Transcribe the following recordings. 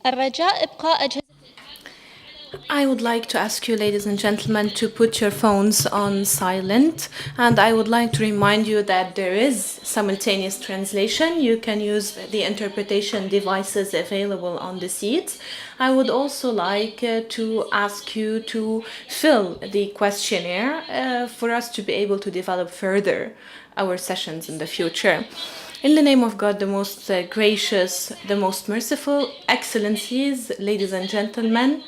الرجاء إبقاء أجهزة I would like to ask you, ladies and gentlemen, to put your phones on silent. And I would like to remind you that there is simultaneous translation. You can use the interpretation devices available on the seats. I would also like to ask you to fill the questionnaire for us to be able to develop further our sessions in the future. In the name of God, the most gracious, the most merciful, excellencies, ladies and gentlemen,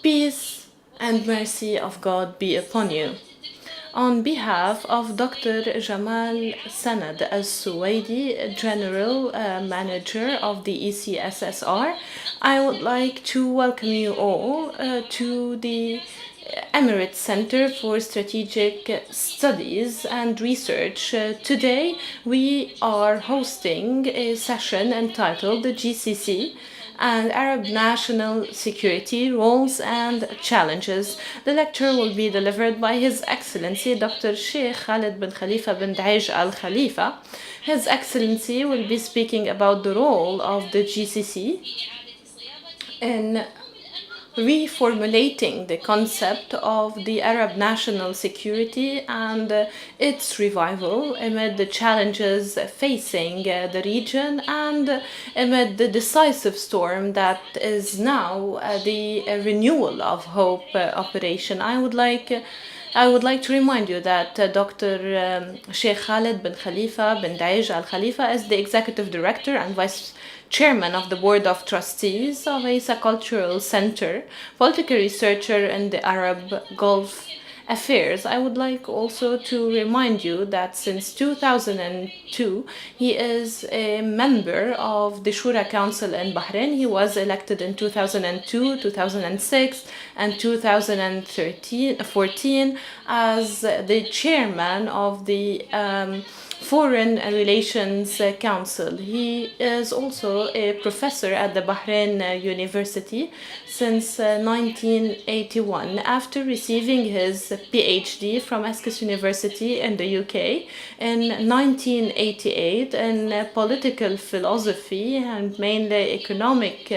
peace and mercy of God be upon you. On behalf of Dr. Jamal Sanad Al-Suwaidi, General Manager of the ECSSR, I would like to welcome you all to the Emirates Center for Strategic Studies and Research. Today we are hosting a session entitled the GCC and Arab National Security Roles and Challenges. The lecture will be delivered by His Excellency Dr. Shaikh Khalid bin Khalifa bin Al-Khalifa. His Excellency will be speaking about the role of the GCC in reformulating the concept of the Arab national security and its revival amid the challenges facing the region and amid the decisive storm that is now the renewal of hope operation. I would like to remind you that Dr. Sheikh Khalid bin Khalifa bin Al-Khalifa is the Executive Director and Vice Chairman of the Board of Trustees of ESA Cultural Center, political researcher in the Arab Gulf affairs. I would like also to remind you that since 2002, he is a member of the Shura Council in Bahrain. He was elected in 2002, 2006, and 2014 as the chairman of the Foreign Relations Council. He is also a professor at the Bahrain University since 1981. After receiving his PhD from Essex University in the UK in 1988 in political philosophy and mainly economic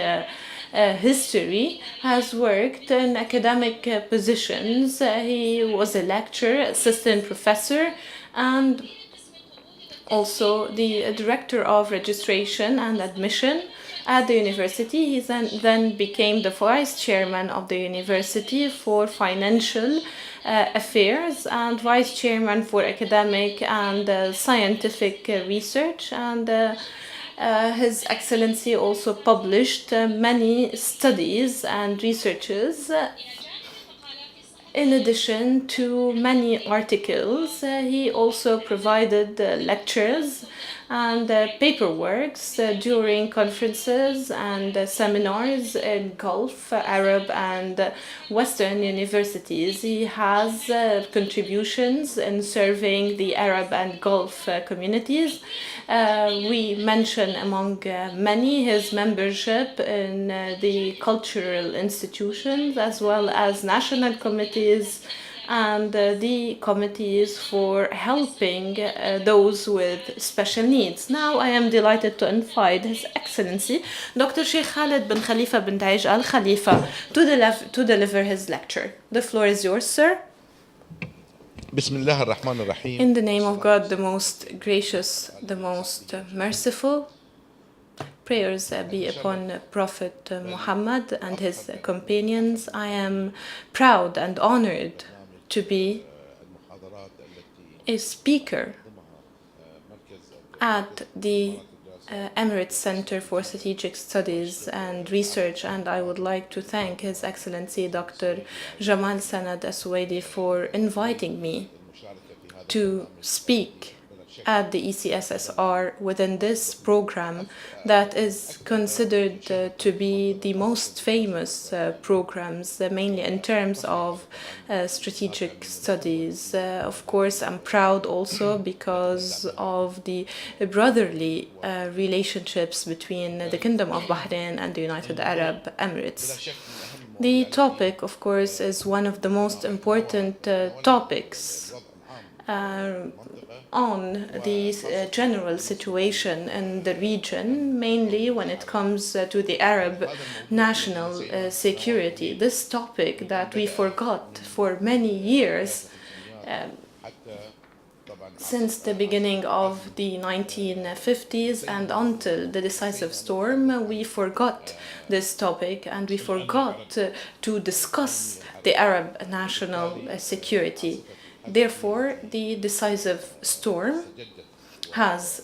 history, has worked in academic positions. He was a lecturer, assistant professor, and also the director of registration and admission at the university. He then became the vice chairman of the university for financial affairs and vice chairman for academic and scientific research. And His Excellency also published many studies and researches. In addition to many articles, he also provided lectures and paperworks during conferences and seminars in Gulf, Arab, and Western universities. He has contributions in serving the Arab and Gulf communities. We mention among many his membership in the cultural institutions as well as national committees and the committees for helping those with special needs. Now I am delighted to invite His Excellency Dr. Sheikh Khalid bin Khalifa bin Al-Khalifa to deliver his lecture. The floor is yours, sir. In the name of God, the most gracious, the most merciful, prayers be upon Prophet Muhammad and his companions. I am proud and honored to be a speaker at the Emirates Center for Strategic Studies and Research, and I would like to thank His Excellency Dr. Jamal Sanad Al-Suwaidi for inviting me to speak at the ECSSR within this program that is considered to be the most famous programs, mainly in terms of strategic studies. Of course, I'm proud also because of the brotherly relationships between the Kingdom of Bahrain and the United Arab Emirates. The topic, of course, is one of the most important topics on the general situation in the region, mainly when it comes to the Arab national security. This topic that we forgot for many years since the beginning of the 1950s and until the decisive storm, we forgot this topic and we forgot to discuss the Arab national security. Therefore, the decisive storm has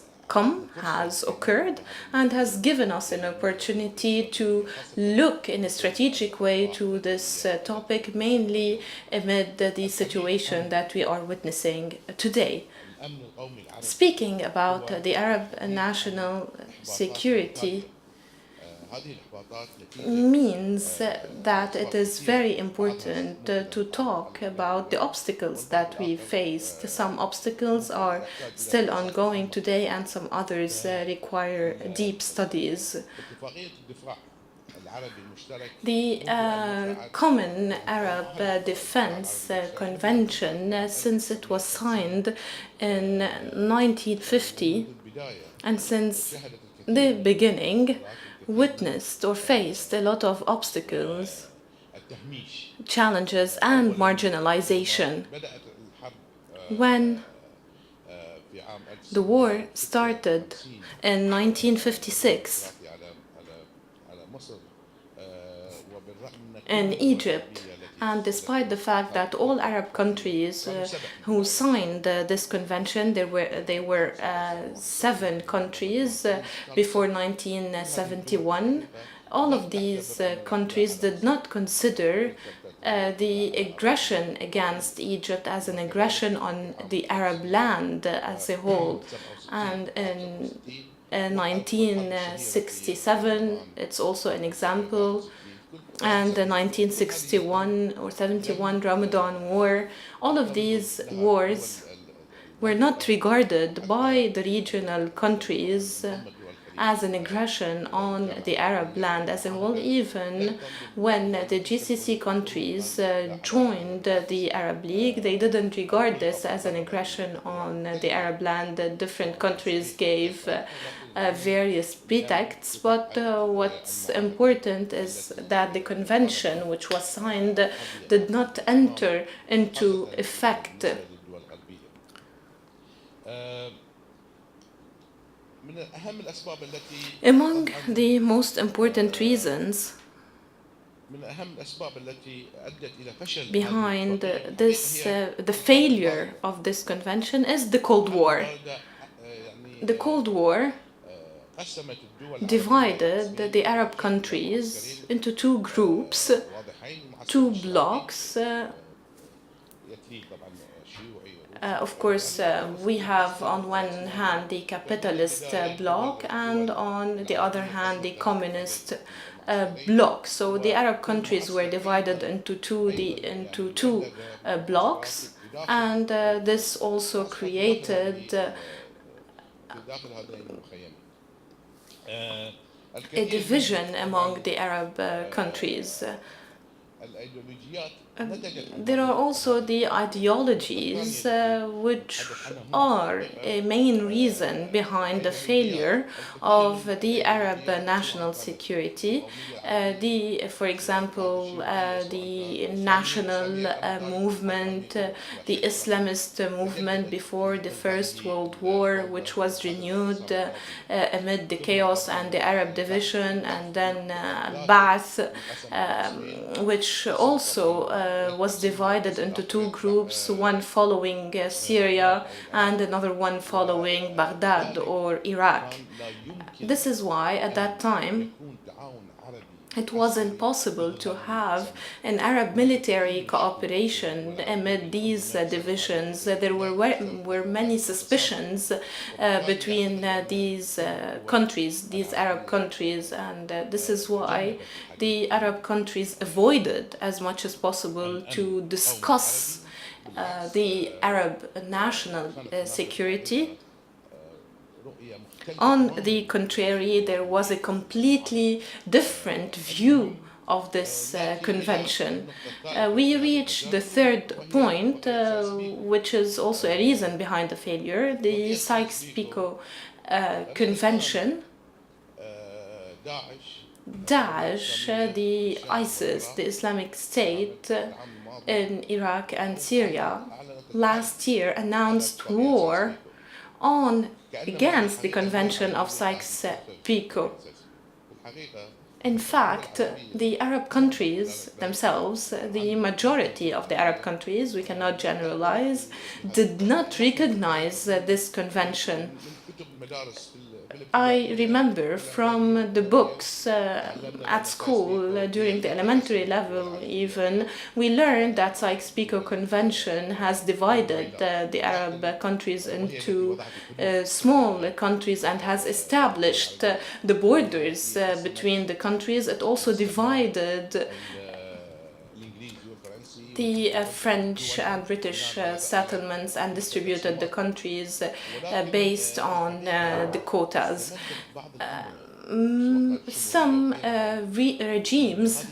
has occurred, and has given us an opportunity to look in a strategic way to this topic, mainly amid the situation that we are witnessing today. Speaking about the Arab national security means that it is very important to talk about the obstacles that we faced. Some obstacles are still ongoing today and some others require deep studies. The Common Arab Defense Convention, since it was signed in 1950 and since the beginning, witnessed or faced a lot of obstacles, challenges, and marginalization. When the war started in 1956 in Egypt, and despite the fact that all Arab countries who signed this convention, there were 7 countries before 1971, all of these countries did not consider the aggression against Egypt as an aggression on the Arab land as a whole. And in 1967, it's also an example, and the 1961 or 71 Ramadan War. All of these wars were not regarded by the regional countries as an aggression on the Arab land as a whole, even when the GCC countries joined the Arab League. They didn't regard this as an aggression on the Arab land. Different countries gave various pretexts, but what's important is that the convention, which was signed, did not enter into effect. Among the most important reasons behind the failure of this convention is the Cold War. The Cold War divided the Arab countries into 2 groups, 2 blocks. Of course, we have on one hand the capitalist bloc and on the other hand the communist bloc. So the Arab countries were divided into two blocks, and this also created a division among the Arab countries. There are also the ideologies which are a main reason behind the failure of the Arab national security. For example, the national movement, the Islamist movement before the First World War, which was renewed amid the chaos and the Arab division, and then Ba'ath, which also was divided into 2 groups, one following Syria and another one following Baghdad or Iraq. This is why at that time it wasn't possible to have an Arab military cooperation amid these divisions. There were many suspicions between these countries, these Arab countries, and this is why the Arab countries avoided as much as possible to discuss the Arab national security. On the contrary, there was a completely different view of this convention. We reached the third point, which is also a reason behind the failure, the Sykes-Picot Convention. Daesh, the ISIS, the Islamic State in Iraq and Syria, last year announced war against the Convention of Sykes-Picot. In fact, the Arab countries themselves, the majority of the Arab countries, we cannot generalize, did not recognize this convention. I remember from the books at school, during the elementary level even, we learned that Sykes-Picot Convention has divided the Arab countries into small countries and has established the borders between the countries. It also divided the French and British settlements and distributed the countries based on the quotas. Some regimes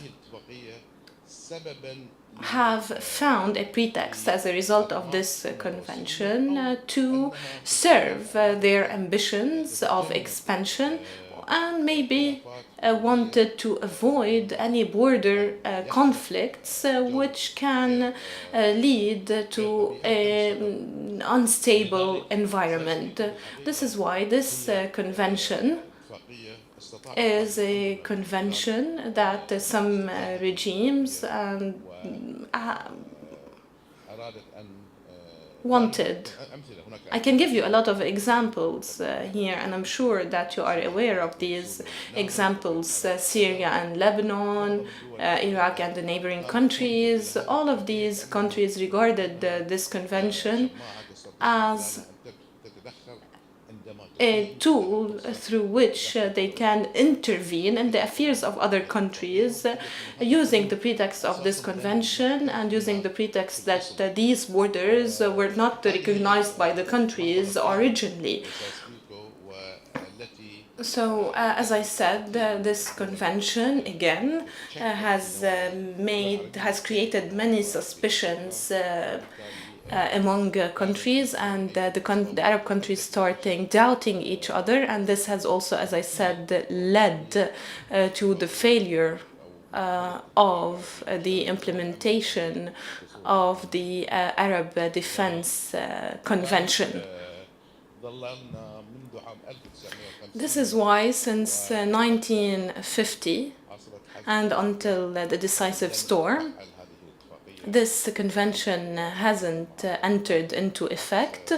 have found a pretext as a result of this convention to serve their ambitions of expansion, and maybe wanted to avoid any border conflicts which can lead to an unstable environment. This is why this convention is a convention that some regimes wanted. I can give you a lot of examples here, and I'm sure that you are aware of these examples: Syria and Lebanon, Iraq and the neighboring countries. All of these countries regarded this convention as a tool through which they can intervene in the affairs of other countries, using the pretext of this convention and using the pretext that these borders were not recognized by the countries originally. So, as I said, this convention again has created many suspicions among countries, and the Arab countries starting doubting each other, and this has also, as I said, led to the failure of the implementation of the Arab Defense Convention. This is why since 1950 and until the decisive storm, this convention hasn't entered into effect.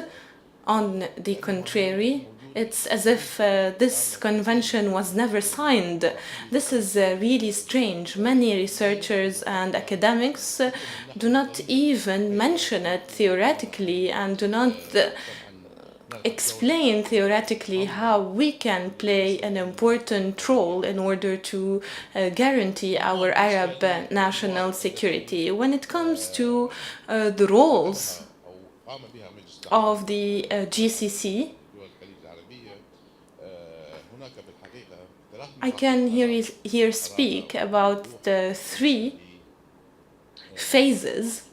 On the contrary, it's as if this convention was never signed. This is really strange. Many researchers and academics do not even mention it theoretically and do not explain theoretically how we can play an important role in order to guarantee our Arab national security. When it comes to the roles of the GCC, I can here speak about the three phases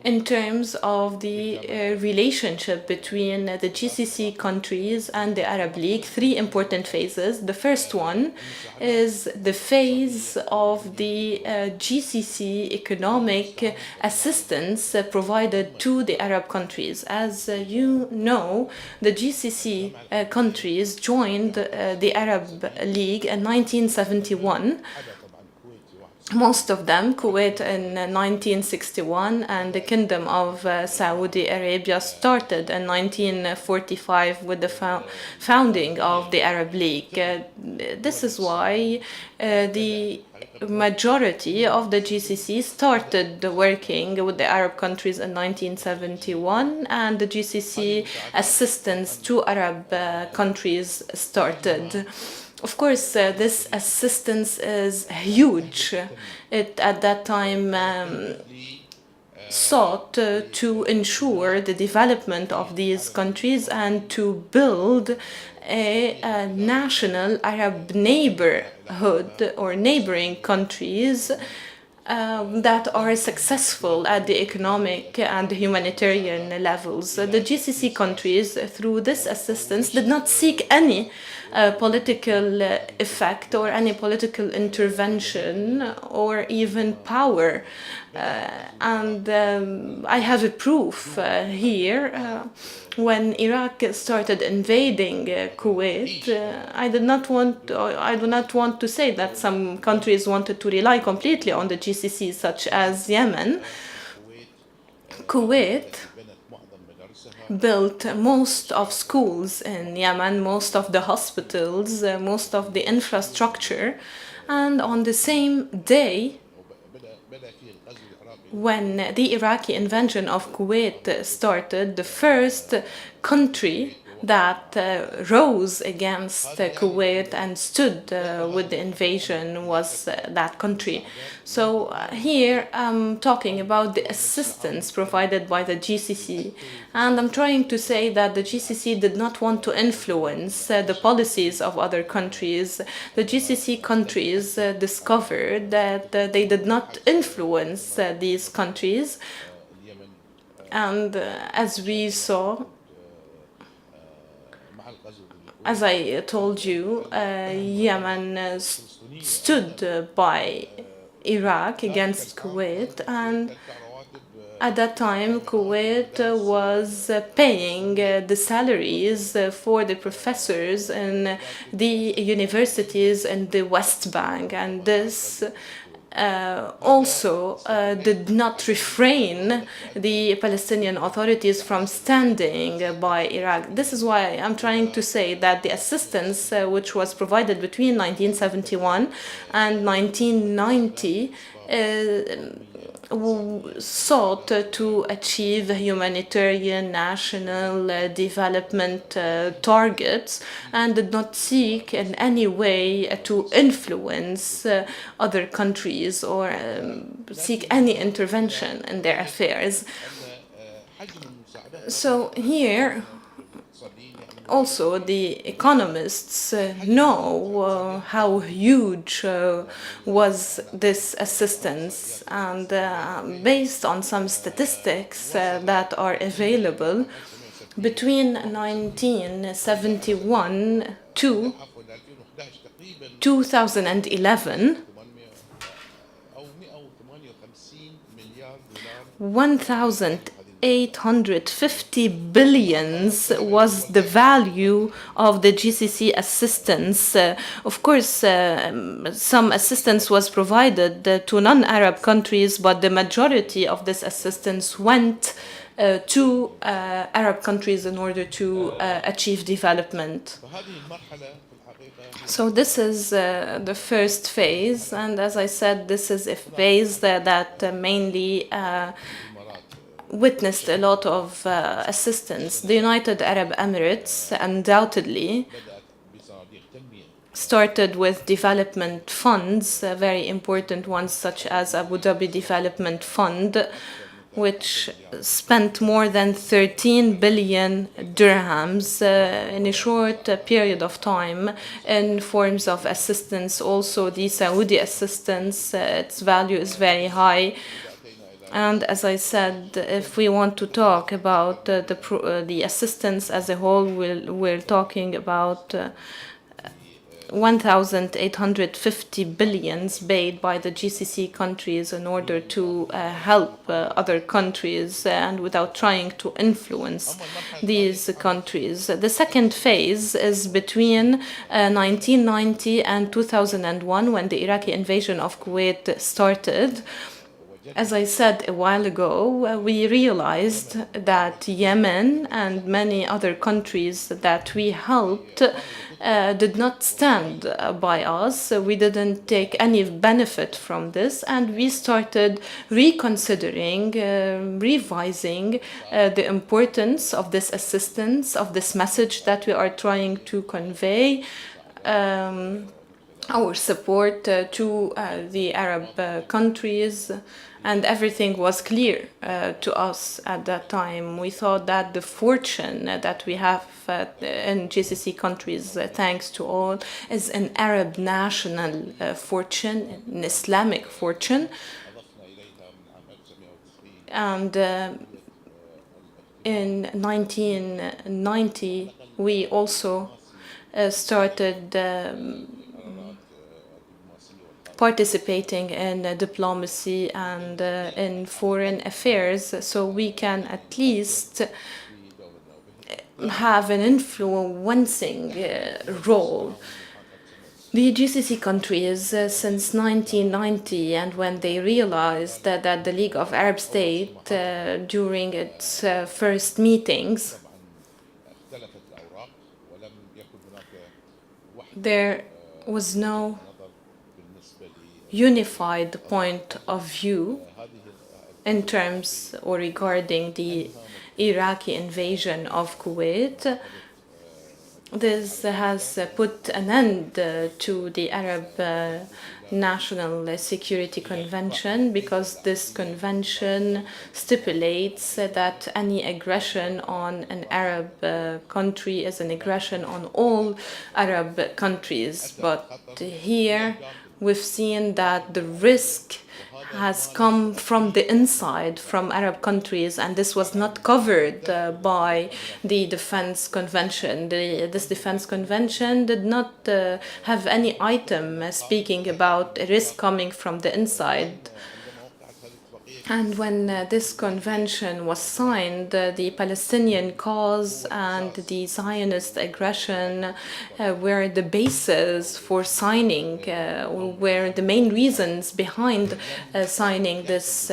in terms of the relationship between the GCC countries and the Arab League. Three important phases. The first one is the phase of the GCC economic assistance provided to the Arab countries. As you know, the GCC countries joined the Arab League in 1971. Most of them, Kuwait in 1961, and the Kingdom of Saudi Arabia started in 1945 with the founding of the Arab League. This is why the majority of the GCC started working with the Arab countries in 1971, and the GCC assistance to Arab countries started. Of course, this assistance is huge. It at that time sought to ensure the development of these countries and to build a national Arab neighborhood or neighboring countries that are successful at the economic and humanitarian levels. The GCC countries, through this assistance, did not seek any political effect or any political intervention or even power. I have a proof here. When Iraq started invading Kuwait, I do not want to say that some countries wanted to rely completely on the GCC, such as Yemen. Kuwait built most of schools in Yemen, most of the hospitals, most of the infrastructure, and on the same day when the Iraqi invasion of Kuwait started, the first country that rose against Kuwait and stood with the invasion was that country. So here I'm talking about the assistance provided by the GCC, and I'm trying to say that the GCC did not want to influence the policies of other countries. The GCC countries discovered that they did not influence these countries, and as we saw, as I told you, Yemen stood by Iraq against Kuwait, and at that time Kuwait was paying the salaries for the professors in the universities in the West Bank, and this also did not refrain the Palestinian authorities from standing by Iraq. This is why I'm trying to say that the assistance which was provided between 1971 and 1990 sought to achieve humanitarian national development targets and did not seek in any way to influence other countries or seek any intervention in their affairs. So here also the economists know how huge was this assistance, and based on some statistics that are available, between 1971 to 2011, 1,850 billions was the value of the GCC assistance. Of course, some assistance was provided to non-Arab countries, but the majority of this assistance went to Arab countries in order to achieve development. So this is the first phase, and as I said, this is a phase that mainly witnessed a lot of assistance. The United Arab Emirates undoubtedly started with development funds, very important ones such as Abu Dhabi Development Fund, which spent more than 13 billion dirhams in a short period of time in forms of assistance. Also, the Saudi assistance, its value is very high. And as I said, if we want to talk about the assistance as a whole, we're talking about 1,850 billions paid by the GCC countries in order to help other countries and without trying to influence these countries. The second phase is between 1990 and 2001, when the Iraqi invasion of Kuwait started. As I said a while ago, we realized that Yemen and many other countries that we helped did not stand by us. We didn't take any benefit from this, and we started reconsidering, revising the importance of this assistance, of this message that we are trying to convey. our support to the Arab countries, and everything was clear to us at that time. We thought that the fortune that we have in GCC countries, thanks to all, is an Arab national fortune, an Islamic fortune. And in 1990, we also started participating in diplomacy and in foreign affairs, so we can at least have an influencing role. The GCC countries, since 1990, and when they realized that the League of Arab States, during its first meetings, there was no unified point of view in terms or regarding the Iraqi invasion of Kuwait. This has put an end to the Arab National Security Convention, because this convention stipulates that any aggression on an Arab country is an aggression on all Arab countries. But here we've seen that the risk has come from the inside, from Arab countries, and this was not covered by the Defense Convention. This Defense Convention did not have any item speaking about a risk coming from the inside. And when this convention was signed, the Palestinian cause and the Zionist aggression were the basis for signing, were the main reasons behind signing this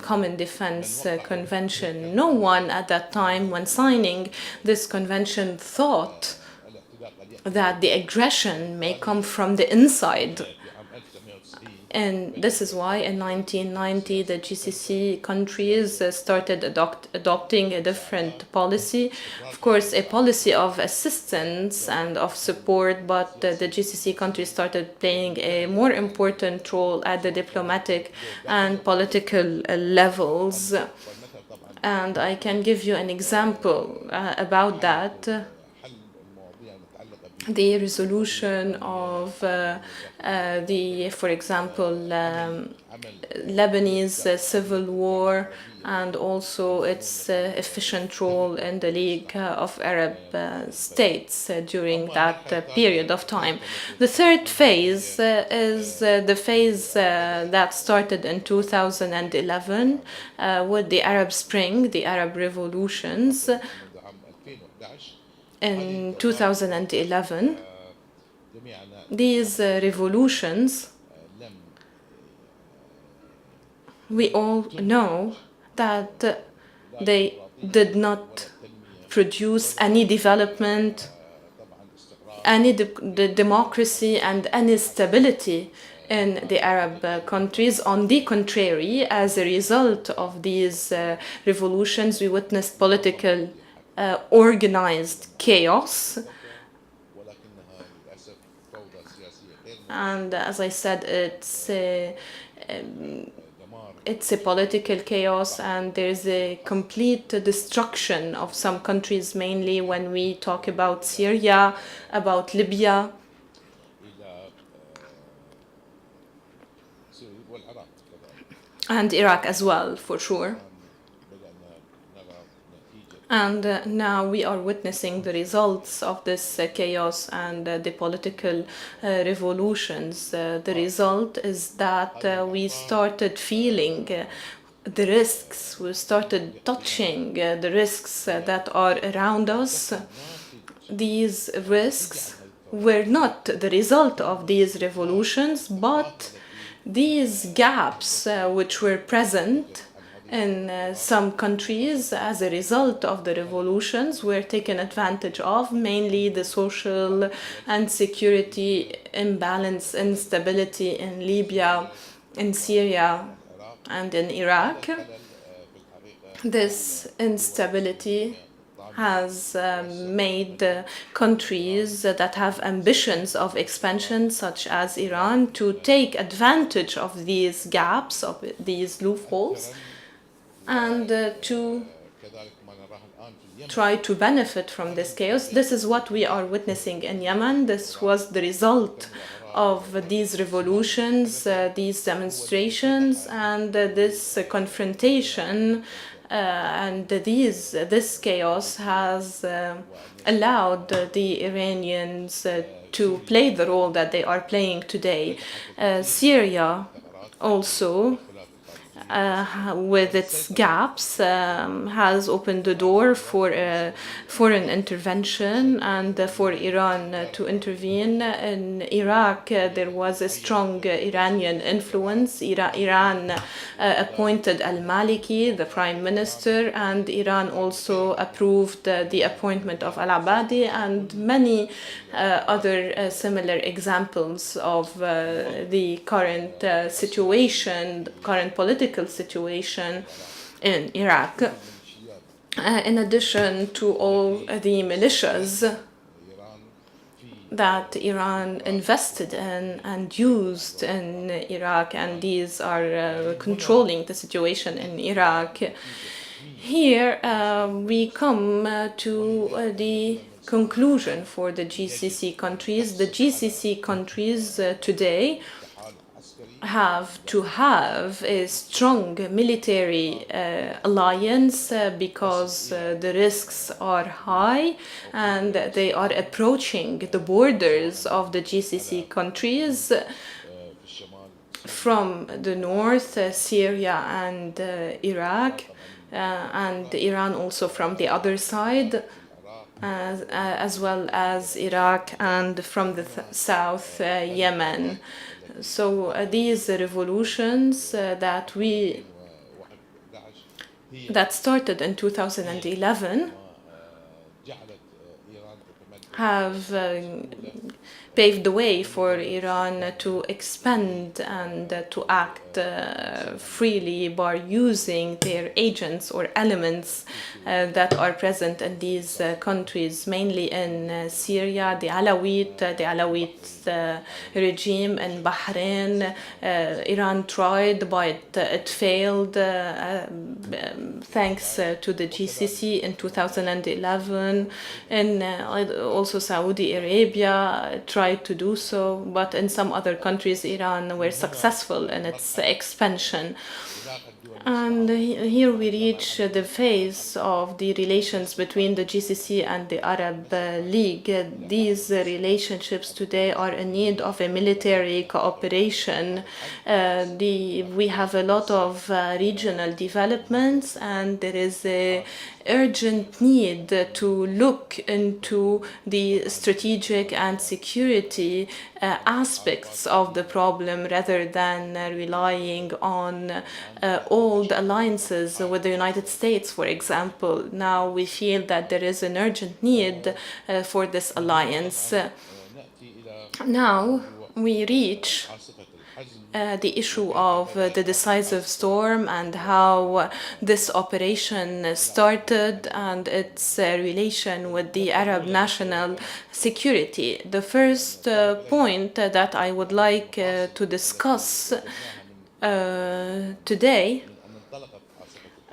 Common Defense Convention. No one at that time, when signing this convention, thought that the aggression may come from the inside. And this is why in 1990 the GCC countries started adopting a different policy. Of course, a policy of assistance and of support, but the GCC countries started playing a more important role at the diplomatic and political levels. And I can give you an example about that. The resolution of for example, Lebanese civil war, and also its efficient role in the League of Arab States during that period of time. The third phase is the phase that started in 2011 with the Arab Spring, the Arab revolutions. In 2011, these revolutions, we all know that they did not produce any development, any democracy, and any stability in the Arab countries. On the contrary, as a result of these revolutions, we witnessed political organized chaos. And as I said, it's a political chaos, and there's a complete destruction of some countries, mainly when we talk about Syria, about Libya, and Iraq as well, for sure. And now we are witnessing the results of this chaos and the political revolutions. The result is that we started feeling the risks, we started touching the risks that are around us. These risks were not the result of these revolutions, but these gaps which were present in some countries as a result of the revolutions were taken advantage of, mainly the social and security imbalance, instability in Libya, in Syria, and in Iraq. This instability has made countries that have ambitions of expansion, such as Iran, to take advantage of these gaps, of these loopholes, and to try to benefit from this chaos. This is what we are witnessing in Yemen. This was the result of these revolutions, these demonstrations, and this confrontation. And this chaos has allowed the Iranians to play the role that they are playing today. Syria also, with its gaps, has opened the door for foreign intervention and for Iran to intervene. In Iraq, there was a strong Iranian influence. Iran appointed al-Maliki, the prime minister, and Iran also approved the appointment of al-Abadi and many other similar examples of the current situation, current political situation in Iraq. In addition to all the militias that Iran invested in and used in Iraq, and these are controlling the situation in Iraq. Here we come to the conclusion for the GCC countries. The GCC countries today have to have a strong military alliance because the risks are high and they are approaching the borders of the GCC countries from the north, Syria and Iraq, and Iran also from the other side, as well as Iraq, and from the south, Yemen. So these revolutions that started in 2011 have paved the way for Iran to expand and to act freely by using their agents or elements that are present in these countries, mainly in Syria, the Alawite regime in Bahrain. Iran tried, but it failed thanks to the GCC in 2011, and also Saudi Arabia tried to do so, but in some other countries Iran were successful in its expansion. And here we reach the phase of the relations between the GCC and the Arab League. These relationships today are in need of a military cooperation. We have a lot of regional developments, and there is a urgent need to look into the strategic and security aspects of the problem rather than relying on old alliances with the United States, for example. Now we feel that there is an urgent need for this alliance. Now we reach the issue of the decisive storm and how this operation started and its relation with the Arab national security. The first point that I would like to discuss today,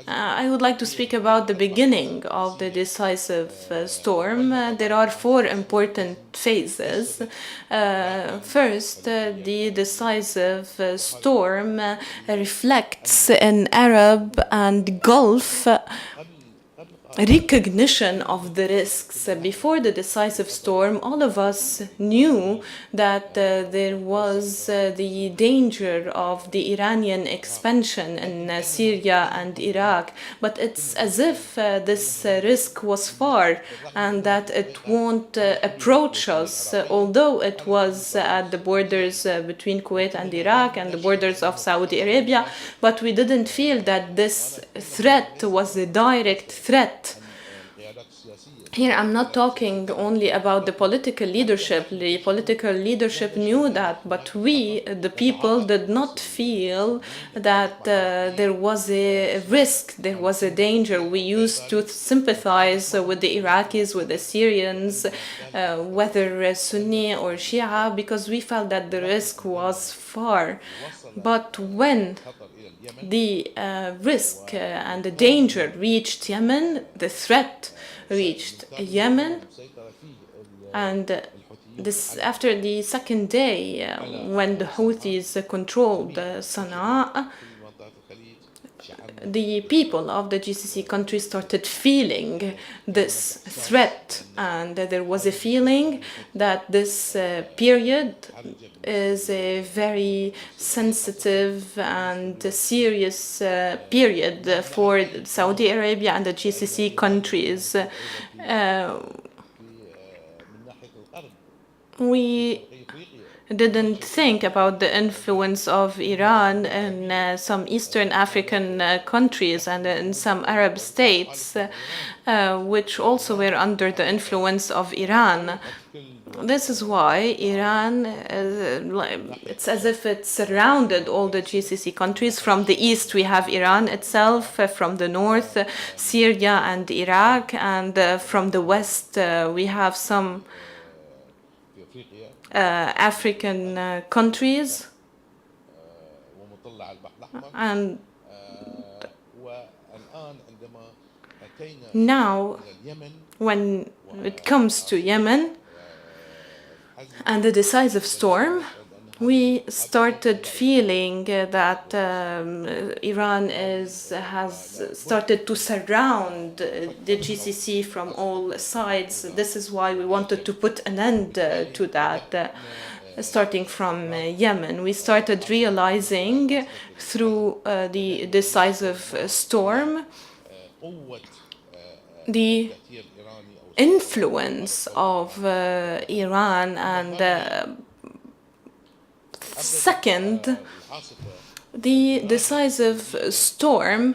I would like to speak about the beginning of the decisive storm. There are four important phases. First, the decisive storm reflects an Arab and Gulf recognition of the risks. Before the decisive storm, all of us knew that there was the danger of the Iranian expansion in Syria and Iraq, but it's as if this risk was far and that it won't approach us, although it was at the borders between Kuwait and Iraq and the borders of Saudi Arabia, but we didn't feel that this threat was a direct threat. here I'm not talking only about the political leadership. The political leadership knew that, but we, the people, did not feel that there was a risk, there was a danger. We used to sympathize with the Iraqis, with the Syrians, whether Sunni or Shia, because we felt that the risk was far. But when the risk and the danger reached Yemen, the threat reached Yemen, and this after the second day, when the Houthis controlled Sana'a, the people of the GCC countries started feeling this threat, and there was a feeling that this period is a very sensitive and serious period for Saudi Arabia and the GCC countries. We didn't think about the influence of Iran in some Eastern African countries and in some Arab states, which also were under the influence of Iran. This is why Iran, it's as if it surrounded all the GCC countries. From the east, we have Iran itself, from the north, Syria and Iraq, and from the west, we have some African countries, and now when it comes to Yemen and the decisive storm, we started feeling that Iran has started to surround the GCC from all sides. This is why we wanted to put an end to that. Starting from Yemen, we started realizing through the decisive storm the influence of Iran, and second, the decisive storm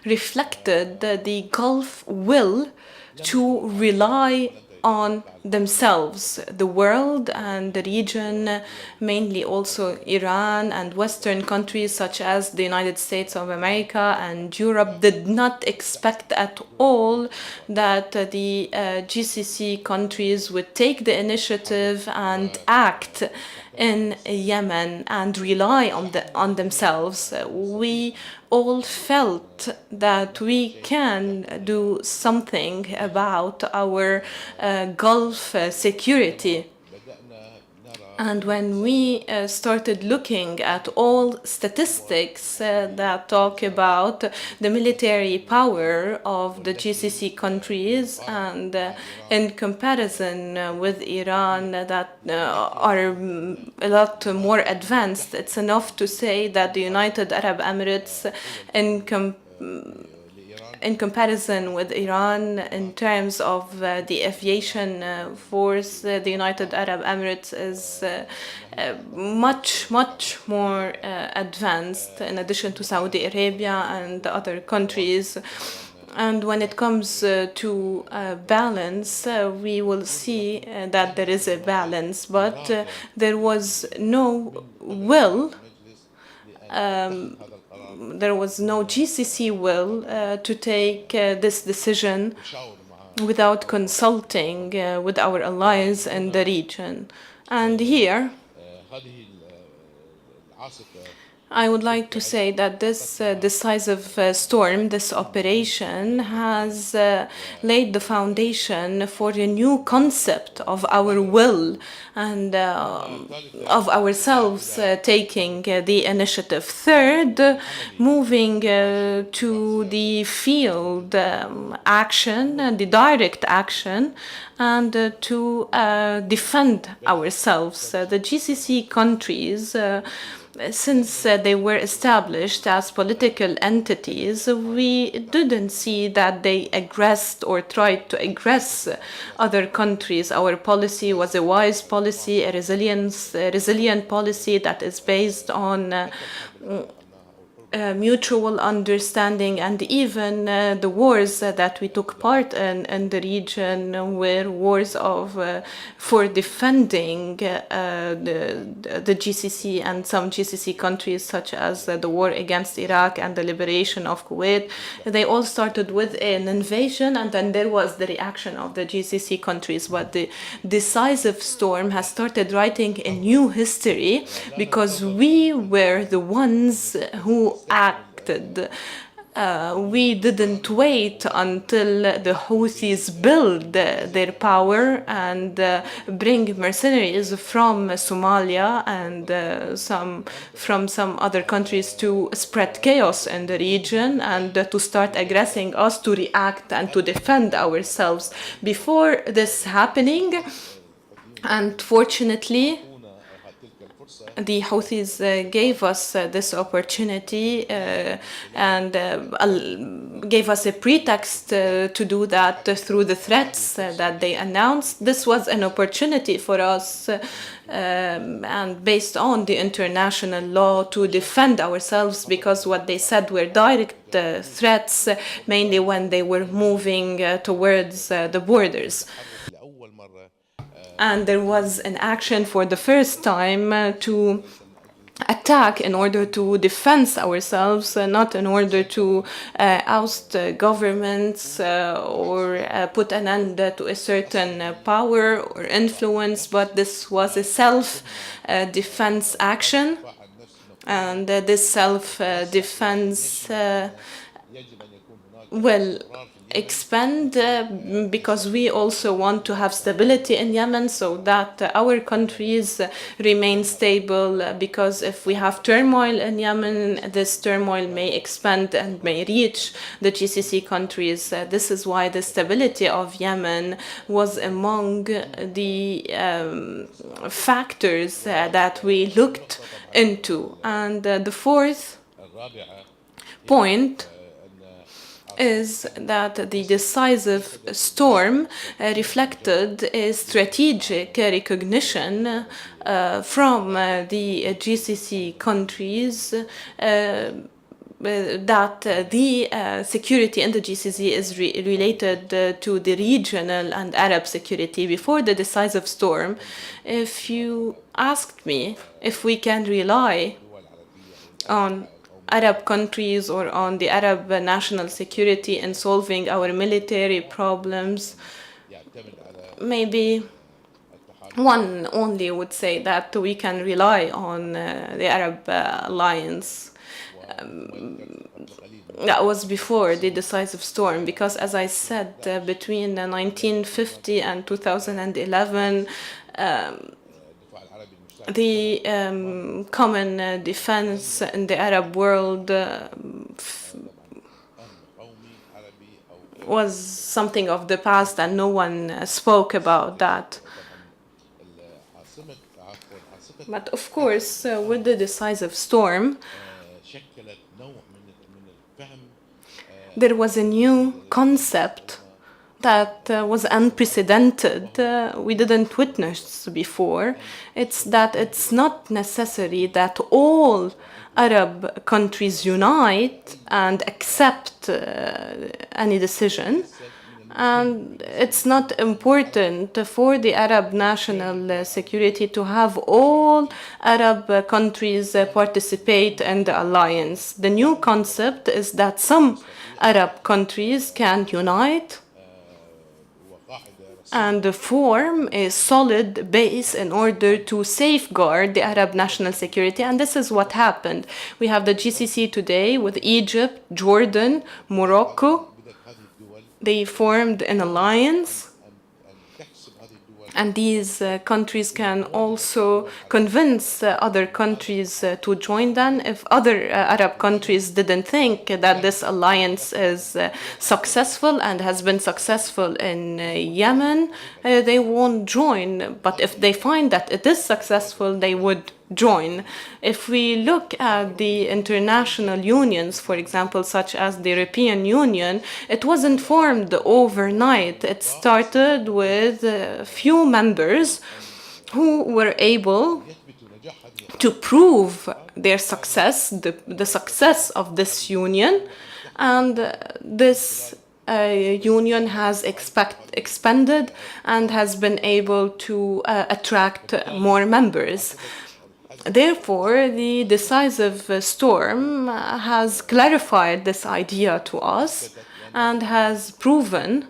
reflected the Gulf will to rely on themselves. The world and the region, mainly also Iran and Western countries such as the United States of America and Europe, did not expect at all that the GCC countries would take the initiative and act in Yemen and rely on themselves. We all felt that we can do something about our Gulf security. And when we started looking at all statistics that talk about the military power of the GCC countries, and in comparison with Iran that are a lot more advanced, it's enough to say that the United Arab Emirates, in comparison with Iran, in terms of the aviation force, the United Arab Emirates is much more advanced, in addition to Saudi Arabia and other countries. And when it comes to balance, we will see that there is a balance, but there was no will, there was no GCC will to take this decision without consulting with our allies in the region. And here, I would like to say that this decisive storm, this operation, has laid the foundation for a new concept of our will and of ourselves taking the initiative. Third, moving to the field action, the direct action, and to defend ourselves. The GCC countries, since they were established as political entities, we didn't see that they aggressed or tried to aggress other countries. Our policy was a wise policy, a resilient policy that is based on mutual understanding, and even the wars that we took part in the region were wars of for defending the GCC and some GCC countries, such as the war against Iraq and the liberation of Kuwait. They all started with an invasion, and then there was the reaction of the GCC countries. But the decisive storm has started writing a new history because we were the ones who acted. We didn't wait until the Houthis build their power and bring mercenaries from Somalia and from some other countries to spread chaos in the region and to start aggressing us, to react and to defend ourselves. Before this happening, unfortunately, the Houthis gave us this opportunity and gave us a pretext to do that through the threats that they announced. This was an opportunity for us and based on the international law to defend ourselves, because what they said were direct threats, mainly when they were moving towards the borders. And there was an action for the first time to attack in order to defend ourselves, not in order to oust governments or put an end to a certain power or influence, but this was a self-defense action. And this self-defense will expand because we also want to have stability in Yemen so that our countries remain stable, because if we have turmoil in Yemen, this turmoil may expand and may reach the GCC countries. This is why the stability of Yemen was among the factors that we looked into. And the fourth point is that the decisive storm reflected a strategic recognition from the GCC countries that the security in the GCC is related to the regional and Arab security. Before the decisive storm, if you asked me if we can rely on Arab countries or on the Arab national security in solving our military problems, maybe one only would say that we can rely on the Arab alliance. That was before the decisive storm, because as I said, between 1950 and 2011, the common defense in the Arab world was something of the past, and no one spoke about that. But of course, with the decisive storm, there was a new concept that was unprecedented, we didn't witness before. It's that it's not necessary that all Arab countries unite and accept any decision. And it's not important for the Arab national security to have all Arab countries participate in the alliance. The new concept is that some Arab countries can unite and form a solid base in order to safeguard the Arab national security. And this is what happened. We have the GCC today with Egypt, Jordan, Morocco. They formed an alliance. And these countries can also convince other countries to join them. If other Arab countries didn't think that this alliance is successful and has been successful in Yemen, they won't join. But if they find that it is successful, they would join. If we look at the international unions, for example, such as the European Union, it wasn't formed overnight. It started with a few members who were able to prove their success, the success of this union, and this union has expanded and has been able to attract more members. Therefore, the decisive storm has clarified this idea to us and has proven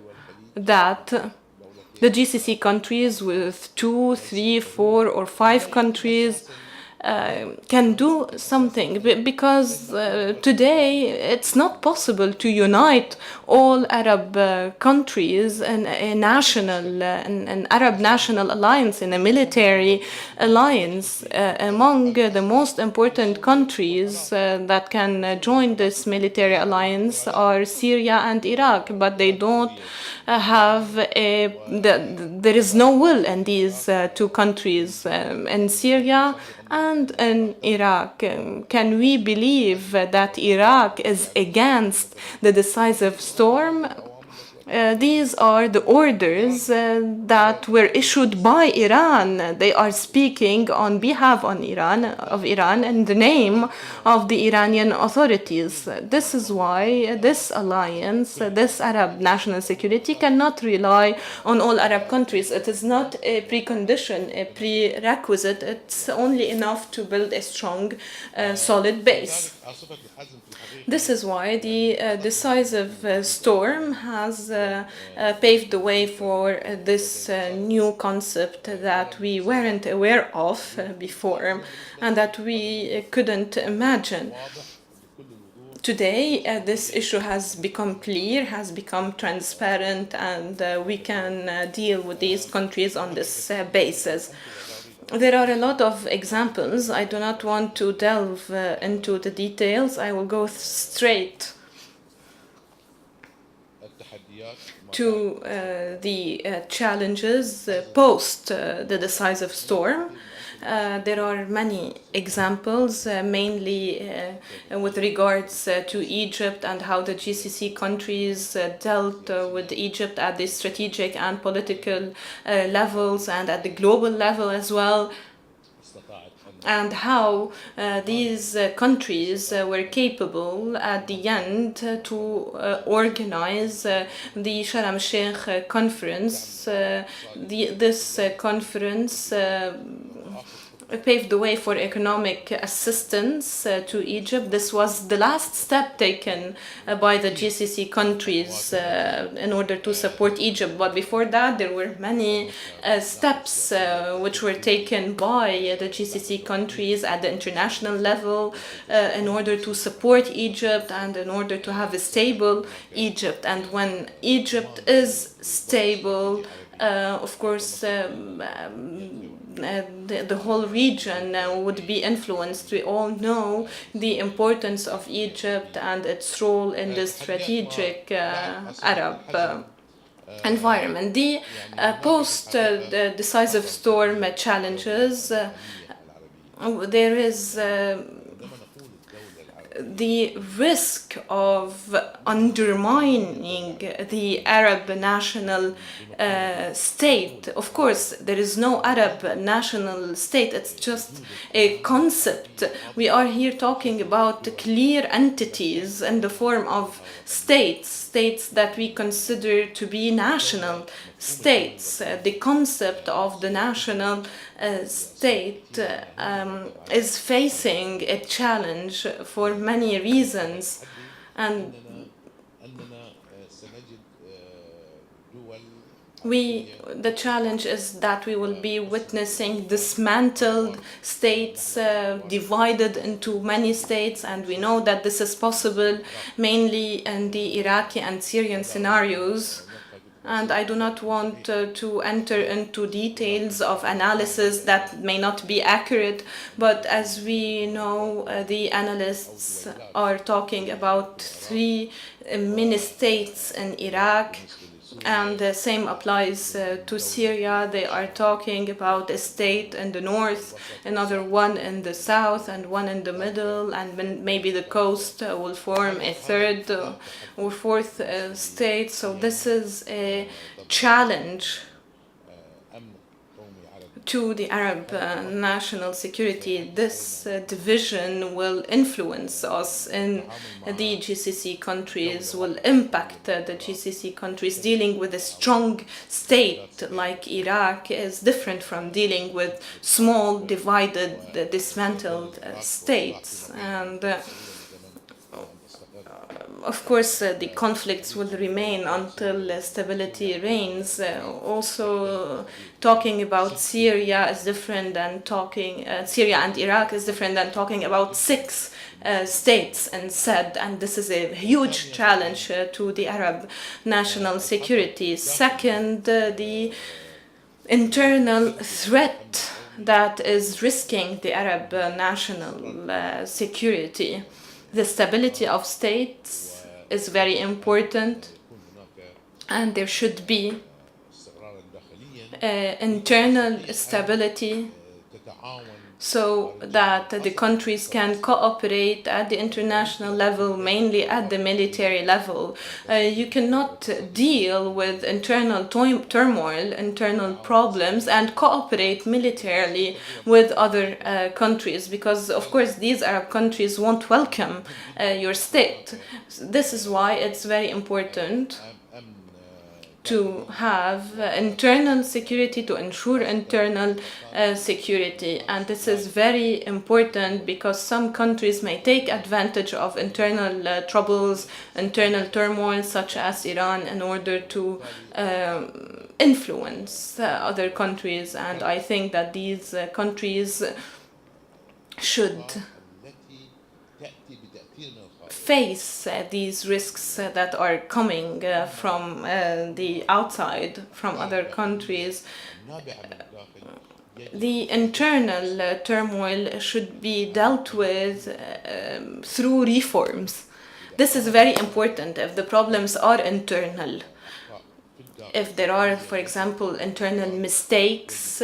that the GCC countries with 2, 3, 4, or 5 countries can do something, because today it's not possible to unite all Arab countries in a national, an Arab national alliance, in a military alliance. Among the most important countries that can join this military alliance are Syria and Iraq, but they don't there is no will in these two countries, in Syria and in Iraq. Can we believe that Iraq is against the decisive storm? These are the orders that were issued by Iran. They are speaking on behalf of Iran in the name of the Iranian authorities. This is why this alliance, this Arab national security, cannot rely on all Arab countries. It is not a precondition, a prerequisite. It's only enough to build a strong, solid base. This is why the decisive storm has paved the way for this new concept that we weren't aware of before and that we couldn't imagine. Today, this issue has become clear, has become transparent, and we can deal with these countries on this basis. There are a lot of examples. I do not want to delve into the details. I will go straight to the challenges post the decisive storm. There are many examples, mainly with regards to Egypt and how the GCC countries dealt with Egypt at the strategic and political levels and at the global level as well, and how these countries were capable at the end to organize the Sharm el-Sheikh conference. This conference paved the way for economic assistance to Egypt. This was the last step taken by the GCC countries in order to support Egypt. But before that, there were many steps which were taken by the GCC countries at the international level in order to support Egypt and in order to have a stable Egypt. And when Egypt is stable, of course, the whole region would be influenced. We all know the importance of Egypt and its role in the strategic Arab environment. The post-decisive storm challenges, there is the risk of undermining the Arab national state. Of course, there is no Arab national state, it's just a concept. We are here talking about clear entities in the form of states that we consider to be national states. The concept of the national state is facing a challenge for many reasons, and the challenge is that we will be witnessing dismantled states, divided into many states, and we know that this is possible mainly in the Iraqi and Syrian scenarios. And I do not want to enter into details of analysis that may not be accurate, but as we know, the analysts are talking about 3 mini-states in Iraq, and the same applies to Syria. They are talking about a state in the north, another one in the south, and one in the middle, and maybe the coast will form a 3rd or 4th state. So this is a challenge to the Arab national security. This division will influence us in the GCC countries, will impact the GCC countries. Dealing with a strong state like Iraq is different from dealing with small, divided, dismantled states. And of course, the conflicts will remain until stability reigns. Also, talking about Syria is different than talking Syria and Iraq is different than talking about six states instead, and this is a huge challenge to the Arab national security. Second, the internal threat that is risking the Arab national security. The stability of states is very important, and there should be internal stability so that the countries can cooperate at the international level, mainly at the military level. You cannot deal with internal turmoil, internal problems, and cooperate militarily with other countries, because of course these Arab countries won't welcome your state. This is why it's very important to have internal security, to ensure internal security. And this is very important because some countries may take advantage of internal troubles, internal turmoil, such as Iran, in order to influence other countries. And I think that these countries should face these risks that are coming from the outside, from other countries. The internal turmoil should be dealt with through reforms. This is very important if the problems are internal. If there are, for example, internal mistakes,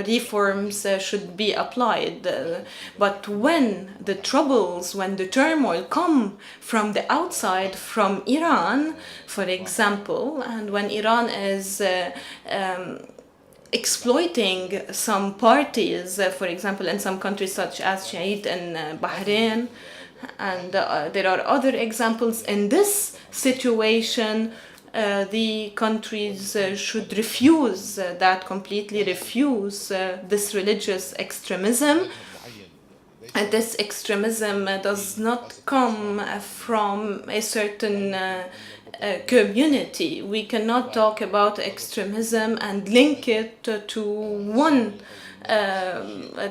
reforms should be applied. But when the troubles, when the turmoil come from the outside, from Iran, for example, and when Iran is exploiting some parties, for example, in some countries such as Shaikh in Bahrain, and there are other examples, in this situation, the countries should refuse completely refuse this religious extremism. And this extremism does not come from a certain community. We cannot talk about extremism and link it to one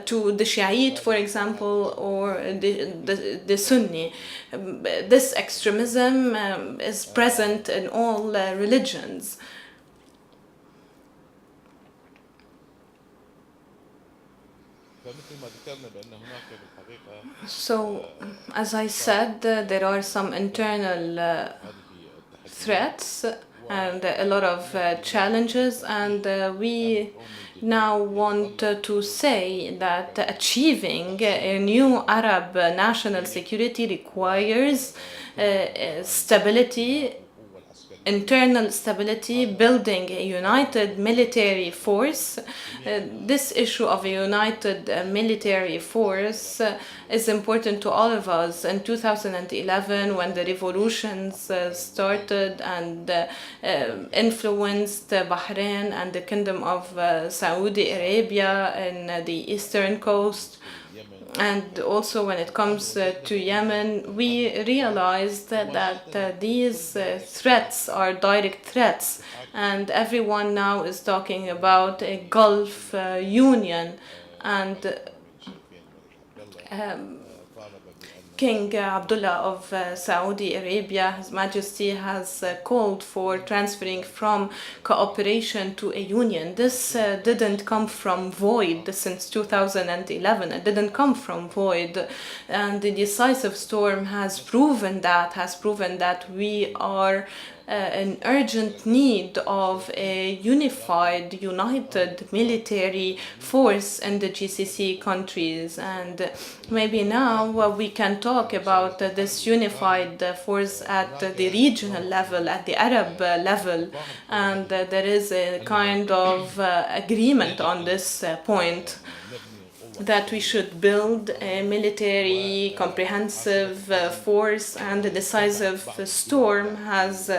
to the Shiite, for example, or the Sunni. This extremism is present in all religions. So, as I said, there are some internal threats and a lot of challenges, and we now want to say that achieving a new Arab national security requires stability, internal stability, building a united military force. This issue of a united military force is important to all of us. In 2011, when the revolutions started and influenced Bahrain and the Kingdom of Saudi Arabia in the eastern coast, and also when it comes to Yemen, we realized that these threats are direct threats, and everyone now is talking about a Gulf Union. And King Abdullah of Saudi Arabia, His Majesty, has called for transferring from cooperation to a union. This didn't come from void since 2011. It didn't come from void. And the decisive storm has proven that we are an urgent need of a united military force in the GCC countries. And maybe now we can talk about this unified force at the regional level, at the Arab level, and there is a kind of agreement on this point, that we should build a military comprehensive force. And the decisive storm has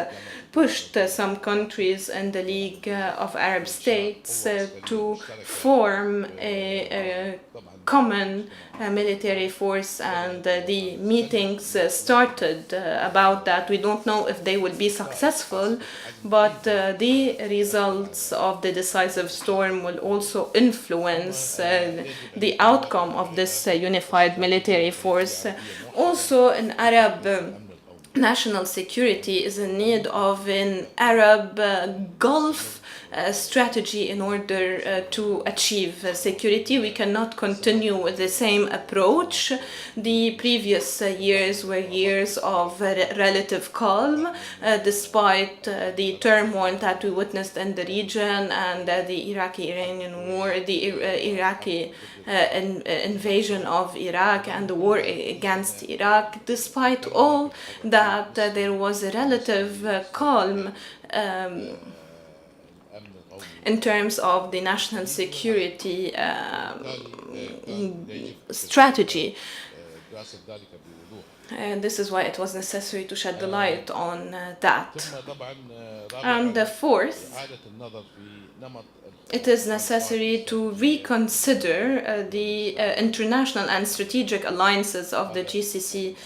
pushed some countries in the League of Arab States to form a common military force, and the meetings started about that. We don't know if they will be successful, but the results of the decisive storm will also influence the outcome of this unified military force. Also, an Arab national security is in need of an Arab Gulf strategy in order to achieve security. We cannot continue with the same approach. The previous years were years of relative calm, despite the turmoil that we witnessed in the region, and the Iraqi-Iranian war, the Iraqi invasion of Iraq, and the war against Iraq. Despite all that, there was a relative calm in terms of the national security strategy. And this is why it was necessary to shed the light on that. And the fourth, it is necessary to reconsider the international and strategic alliances of the GCC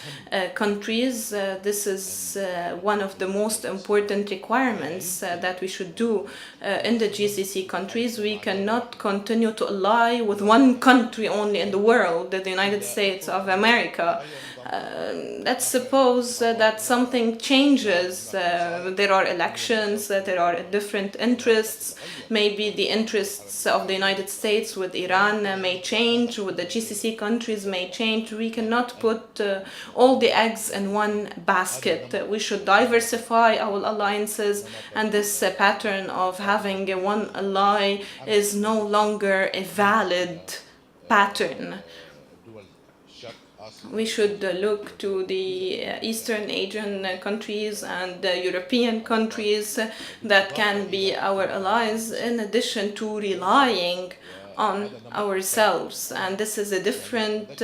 countries. This is one of the most important requirements that we should do in the GCC countries. We cannot continue to ally with one country only in the world, the United States of America. Let's suppose that something changes. There are elections, there are different interests. Maybe the interests of the United States with Iran may change, with the GCC countries may change. We cannot put all the eggs in one basket. We should diversify our alliances, and this pattern of having one ally is no longer a valid pattern. We should look to the Eastern Asian countries and European countries that can be our allies, in addition to relying on ourselves. And this is a different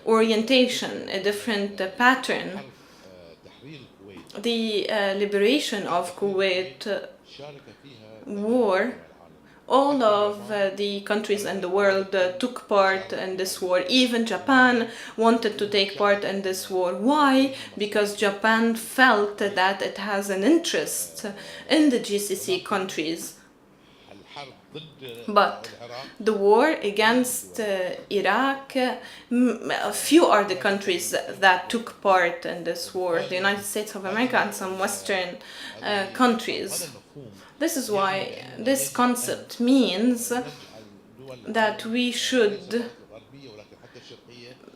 orientation, a different pattern. The liberation of Kuwait war, all of the countries in the world took part in this war. Even Japan wanted to take part in this war. Why? Because Japan felt that it has an interest in the GCC countries. But the war against Iraq, few are the countries that took part in this war. The United States of America and some Western countries. This is why this concept means that we should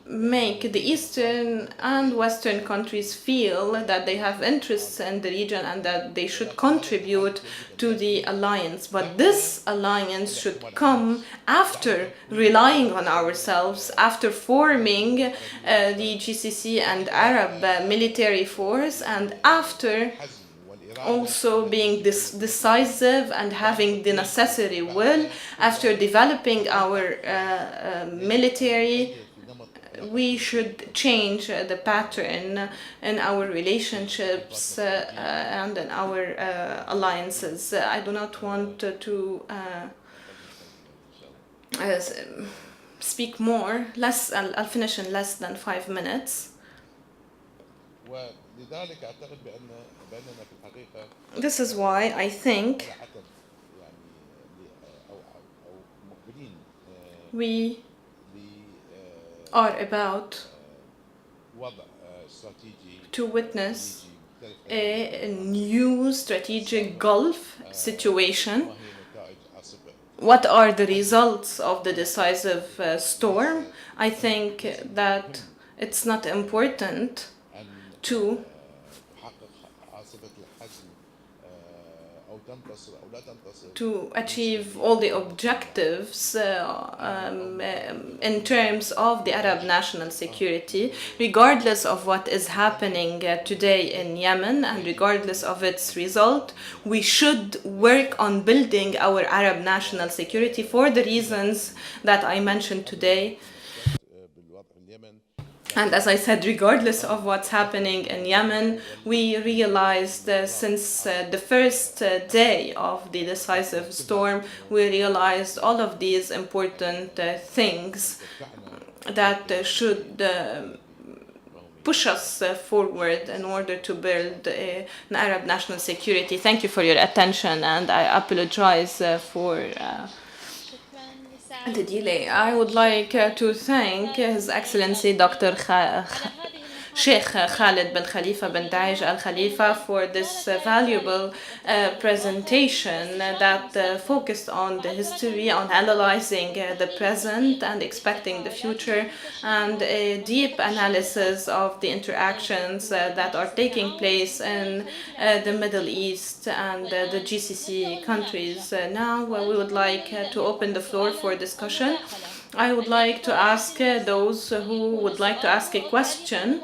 make the Eastern and Western countries feel that they have interests in the region and that they should contribute to the alliance. But this alliance should come after relying on ourselves, after forming the GCC and Arab military force, and after also being decisive and having the necessary will. After developing our military, we should change the pattern in our relationships and in our alliances. I do not want to speak more. I'll finish in less than 5 minutes. This is why I think we are about to witness a new strategic Gulf situation. What are the results of the decisive storm? I think that it's not important to to achieve all the objectives in terms of the Arab national security, regardless of what is happening today in Yemen and regardless of its result. We should work on building our Arab national security for the reasons that I mentioned today. And as I said, regardless of what's happening in Yemen, we realized since the first day of the decisive storm, we realized all of these important things that should push us forward in order to build an Arab national security. Thank you for your attention, and I apologize for the delay. I would like to thank His Excellency Dr. Sheikh Khalid bin Khalifa bin Daesh Al-Khalifa for this valuable presentation that focused on the history, on analyzing the present and expecting the future, and a deep analysis of the interactions that are taking place in the Middle East and the GCC countries. Now we would like to open the floor for discussion. I would like to ask those who would like to ask a question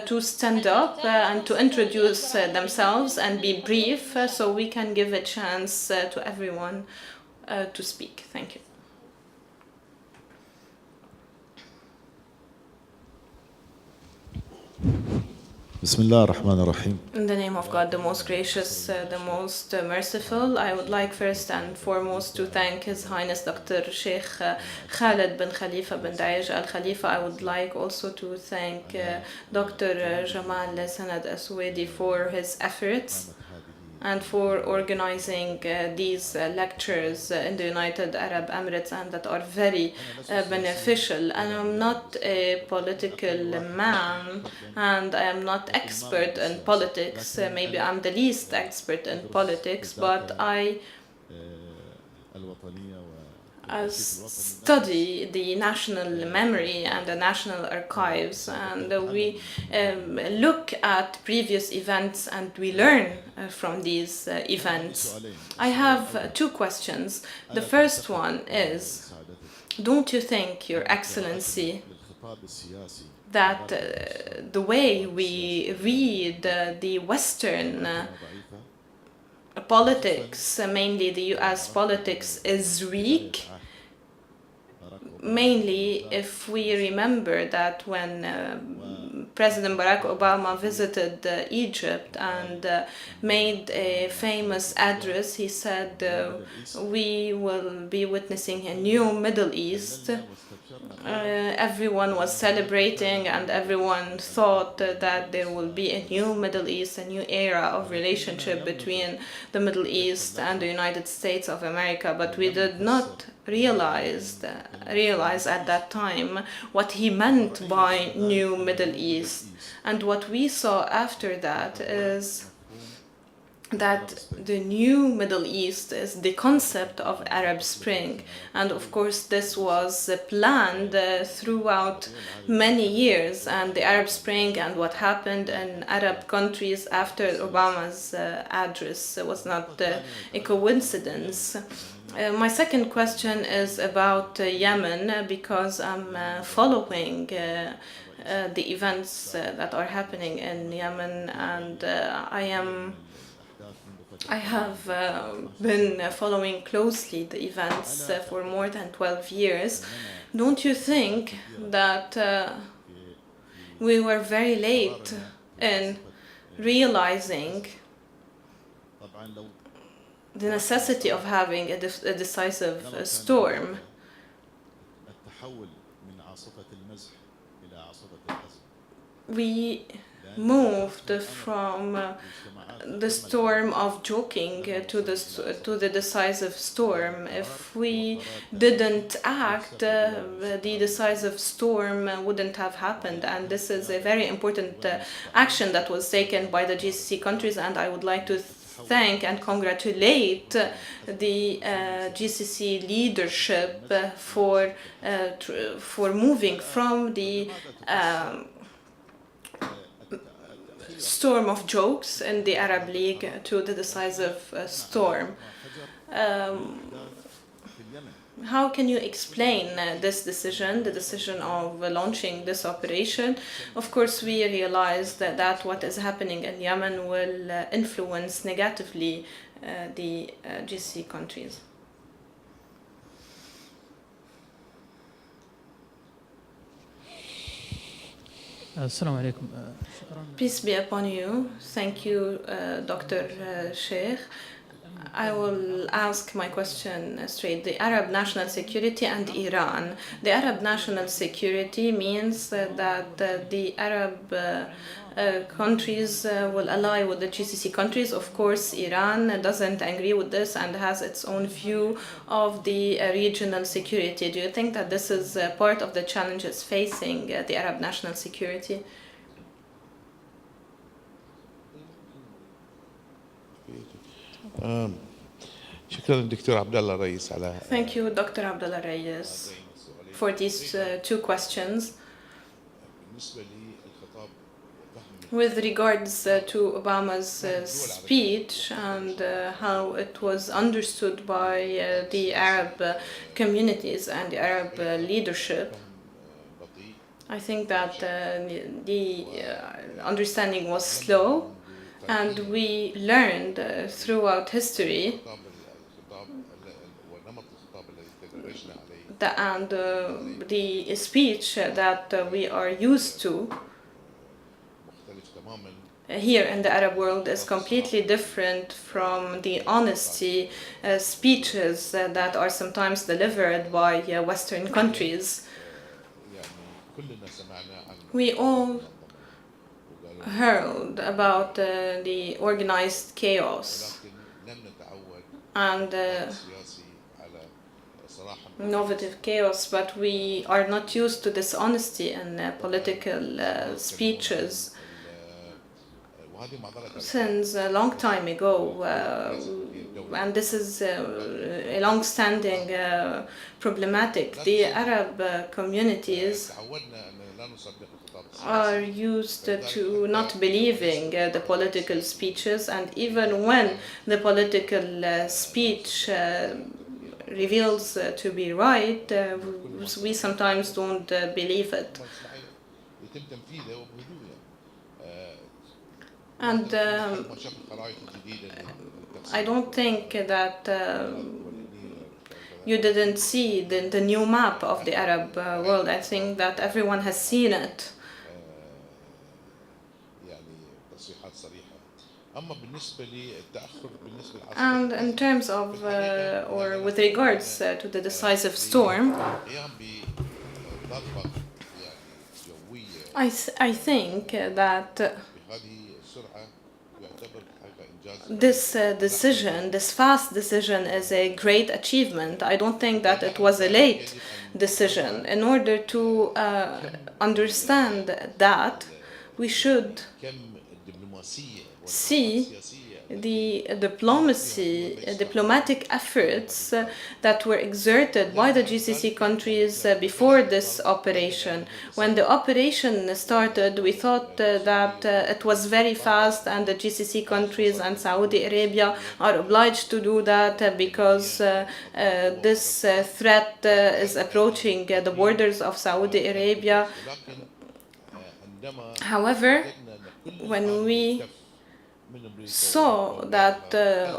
to stand up and to introduce themselves and be brief so we can give a chance to everyone to speak. Thank you. Bismillah ar-Rahman ar-Rahim. In the name of God, the most gracious, the most merciful, I would like first and foremost to thank His Highness Dr. Sheikh Khalid bin Khalifa bin Daesh Al-Khalifa. I would like also to thank Dr. Jamal Sanad Aswedi for his efforts and for organizing these lectures in the United Arab Emirates, and that are very beneficial. And I'm not a political man, and I am not expert in politics. Maybe I'm the least expert in politics, but I study the national memory and the national archives, and we look at previous events and we learn from these events. I have two questions. The first one is, don't you think, Your Excellency, that the way we read the Western politics, mainly the US politics, is weak? Mainly if we remember that when President Barack Obama visited Egypt and made a famous address, he said, we will be witnessing a new Middle East. Everyone was celebrating and everyone thought that there will be a new Middle East, a new era of relationship between the Middle East and the United States of America, but we did not realize at that time what he meant by new Middle East. And what we saw after that is that the new Middle East is the concept of Arab Spring, and of course this was planned throughout many years, and the Arab Spring and what happened in Arab countries after Obama's address was not a coincidence. My second question is about Yemen, because I'm following the events that are happening in Yemen, and I have been following closely the events for more than 12 years. Don't you think that we were very late in realizing the necessity of having a decisive storm? We moved from the storm of joking to the decisive storm. If we didn't act, the decisive storm wouldn't have happened, and this is a very important action that was taken by the GCC countries, and I would like to thank and congratulate the GCC leadership for moving from the storm of jokes in the Arab League to the decisive storm. How can you explain this decision, the decision of launching this operation? Of course, we realize that what is happening in Yemen will influence negatively the GCC countries. السلام عليكم. Peace be upon you. Thank you, Dr. Shaikh. I will ask my question straight. The Arab national security and Iran. The Arab national security means that the Arab countries will ally with the GCC countries. Of course, Iran doesn't agree with this and has its own view of the regional security. Do you think that this is part of the challenges facing the Arab national security? Thank you, Dr. Abdullah Reyes, for these two questions. With regards to Obama's speech and how it was understood by the Arab communities and the Arab leadership, I think that the understanding was slow, and we learned throughout history the speech that we are used to here in the Arab world is completely different from the honesty speeches that are sometimes delivered by Western countries. We all heard about the organized chaos and innovative chaos, but we are not used to this honesty in political speeches. Since a long time ago, and this is a long-standing problematic, the Arab communities are used to not believing the political speeches, and even when the political speech reveals to be right, we sometimes don't believe it. And I don't think that you didn't see the new map of the Arab world. I think that everyone has seen it. And in terms of, or with regards to the decisive storm, I think that this decision, this fast decision, is a great achievement. I don't think that it was a late decision. In order to understand that, we should see the diplomatic efforts that were exerted by the GCC countries before this operation. When the operation started, we thought that it was very fast, and the GCC countries and Saudi Arabia are obliged to do that because this threat is approaching the borders of Saudi Arabia. However, when we saw that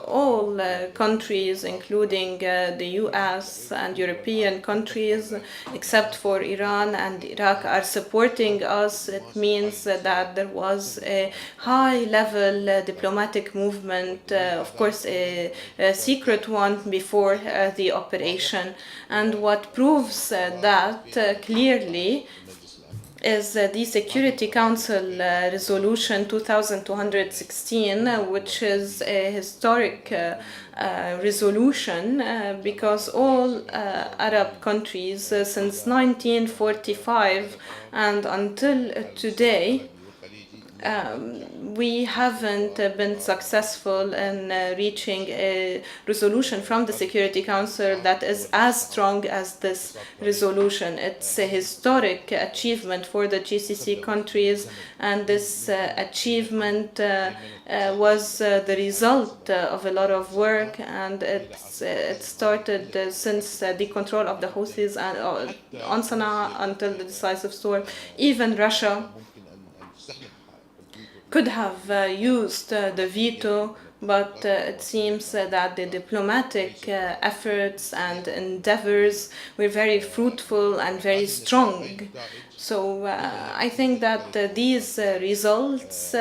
all countries, including the US and European countries, except for Iran and Iraq, are supporting us, it means that there was a high-level diplomatic movement, of course a secret one, before the operation. And what proves that clearly is the Security Council Resolution 2216, which is a historic resolution because all Arab countries since 1945 and until today we haven't been successful in reaching a resolution from the Security Council that is as strong as this resolution. It's a historic achievement for the GCC countries, and this achievement was the result of a lot of work, and it started since the control of the Houthis and on Sana'a until the decisive storm. Even Russia could have used the veto, but it seems that the diplomatic efforts and endeavors were very fruitful and very strong. So I think that these results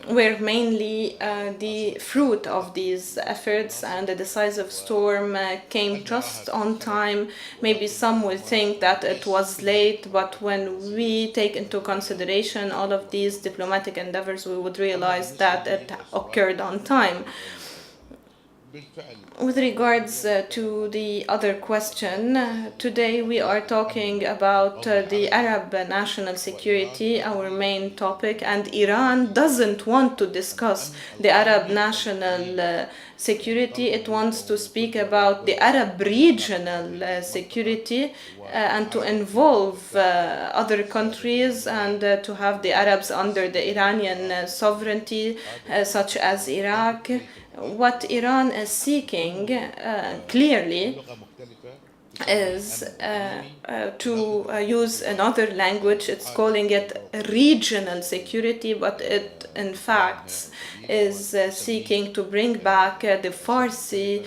were mainly the fruit of these efforts, and the decisive storm came just on time. Maybe some will think that it was late, but when we take into consideration all of these diplomatic endeavors, we would realize that it occurred on time. With regards to the other question, today we are talking about the Arab national security, our main topic, and Iran doesn't want to discuss the Arab national security. It wants to speak about the Arab regional security and to involve other countries and to have the Arabs under the Iranian sovereignty, such as Iraq. What Iran is seeking clearly is to use another language. It's calling it regional security, but it in fact is seeking to bring back the Farsi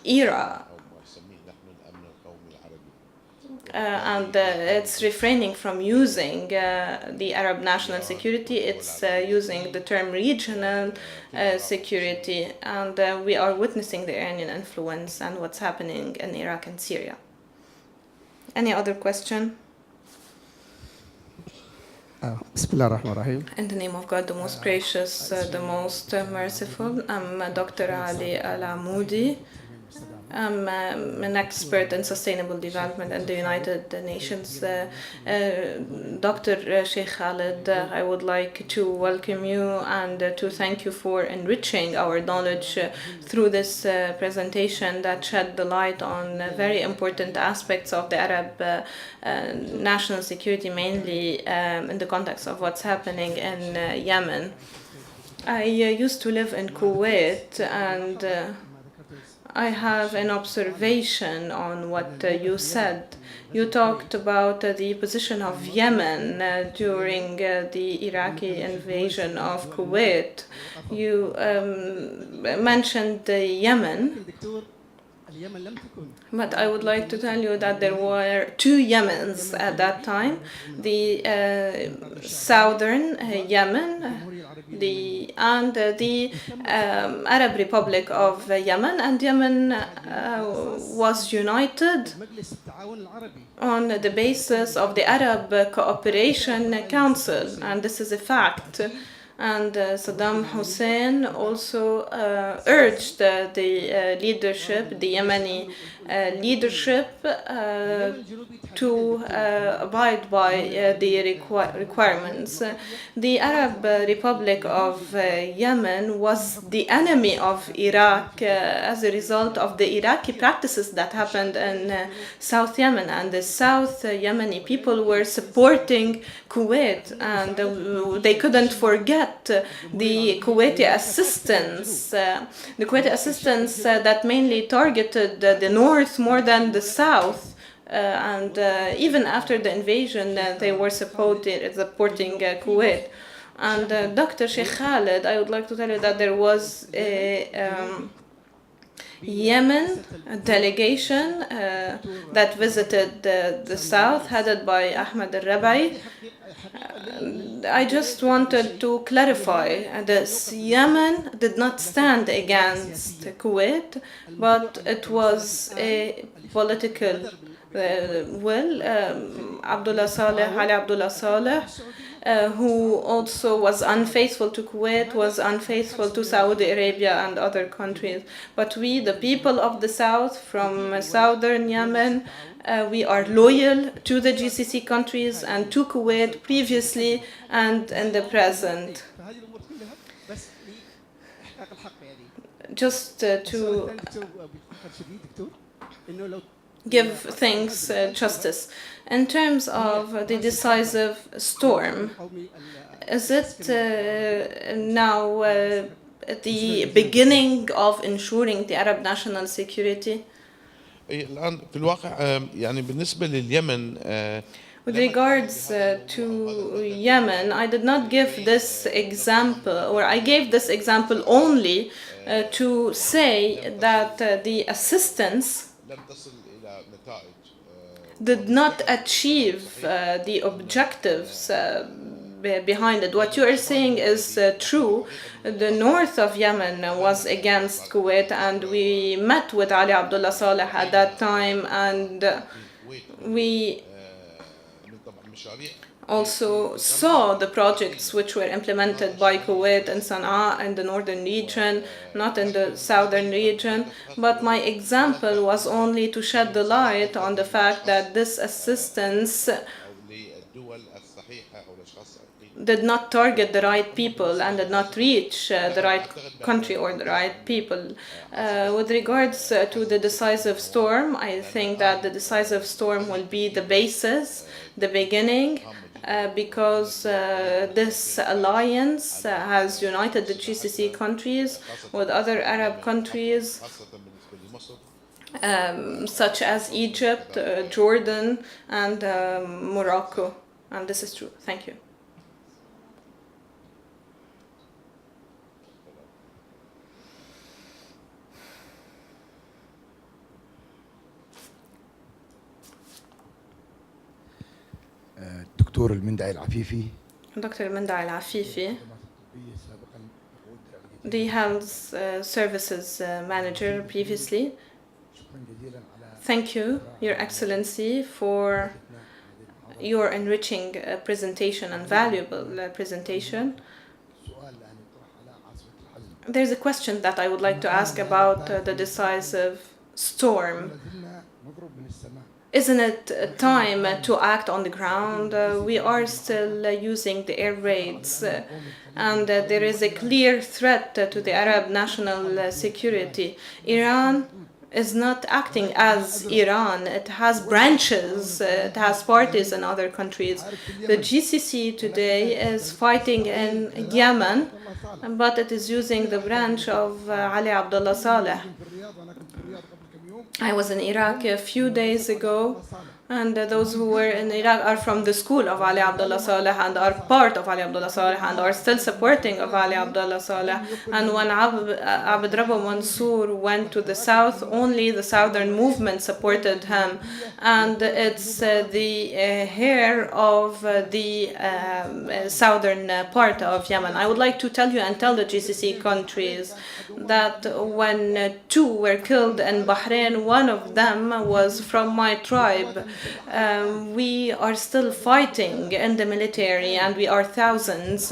era. And it's refraining from using the Arab national security. It's using the term regional security, and we are witnessing the Iranian influence and what's happening in Iraq and Syria. Any other question? In the name of God, the most gracious, the most merciful. I'm Dr. Ali Al-Amoudi. I'm an expert in sustainable development and the United Nations. Dr. Shaikh Khalid, I would like to welcome you and to thank you for enriching our knowledge through this presentation that shed the light on very important aspects of the Arab national security, mainly in the context of what's happening in Yemen. I used to live in Kuwait, and I have an observation on what you said. You talked about the position of Yemen during the Iraqi invasion of Kuwait. You mentioned Yemen, but I would like to tell you that there were two Yemens at that time. The southern Yemen, the Arab Republic of Yemen, and Yemen was united on the basis of the Arab Cooperation Council, and this is a fact. And Saddam Hussein also urged the leadership, the Yemeni leadership, to abide by the requirements. The Arab Republic of Yemen was the enemy of Iraq as a result of the Iraqi practices that happened in South Yemen, and the South Yemeni people were supporting Kuwait, and they couldn't forget the Kuwaiti assistance, that mainly targeted the north more than the south. And even after the invasion, they were supporting Kuwait. And Dr. Sheikh Khalid, I would like to tell you that there was a Yemen delegation that visited the south, headed by Ahmed al-Rabai. I just wanted to clarify this. Yemen did not stand against Kuwait, but it was a political will. Ali Abdullah Saleh who also was unfaithful to Kuwait, was unfaithful to Saudi Arabia and other countries. But we, the people of the south, from southern Yemen, we are loyal to the GCC countries and to Kuwait previously and in the present. Just to give things justice. In terms of the decisive storm, is it now the beginning of ensuring the Arab national security? الآن في الواقع يعني بالنسبة لليمن With regards to Yemen, I did not give this example, or I gave this example only to say that the assistance لم تصل إلى نتائج did not achieve the objectives behind it. What you are saying is true. The north of Yemen was against Kuwait, and we met with Ali Abdullah Saleh at that time, and we also saw the projects which were implemented by Kuwait and Sana'a in the northern region, not in the southern region. But my example was only to shed the light on the fact that this assistance did not target the right people and did not reach the right country or the right people. With regards to the decisive storm, I think that the decisive storm will be the basis, the beginning, because this alliance has united the GCC countries with other Arab countries such as Egypt, Jordan, and Morocco. And this is true. Thank you. الدكتور المندعي العفيفي Dr. المندعي العفيفي, the health services manager previously. Thank you, Your Excellency, for your enriching presentation and valuable presentation. There's a question that I would like to ask about the decisive storm. Isn't it time to act on the ground? We are still using the air raids, and there is a clear threat to the Arab national security. Iran is not acting as Iran. It has branches, it has parties in other countries. The GCC today is fighting in Yemen, but it is using the branch of Ali Abdullah Saleh. I was in Iraq a few days ago, and those who were in Iraq are from the school of Ali Abdullah Saleh and are part of Ali Abdullah Saleh and are still supporting of Ali Abdullah Saleh. And when Abd Rabbu Mansour went to the south, only the southern movement supported him. And it's the hair of the southern part of Yemen. I would like to tell you and tell the GCC countries that when two were killed in Bahrain, one of them was from my tribe. We are still fighting in the military, and we are thousands.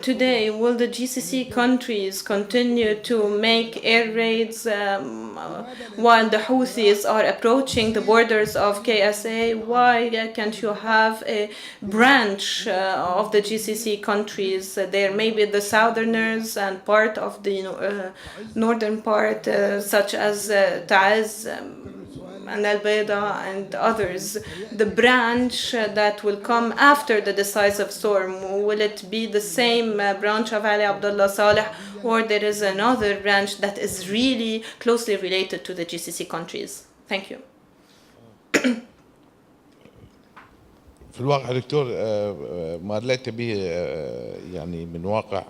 Today, will the GCC countries continue to make air raids while the Houthis are approaching the borders of KSA? Why can't you have a branch of the GCC countries? There may be the southerners and part of the northern part, such as Taiz and Al-Bayda and others. The branch that will come after the decisive storm, will it be the same branch of Ali Abdullah Saleh, or there is another branch that is really closely related to the GCC countries? Thank you. في الواقع دكتور ما أدليت به يعني من واقع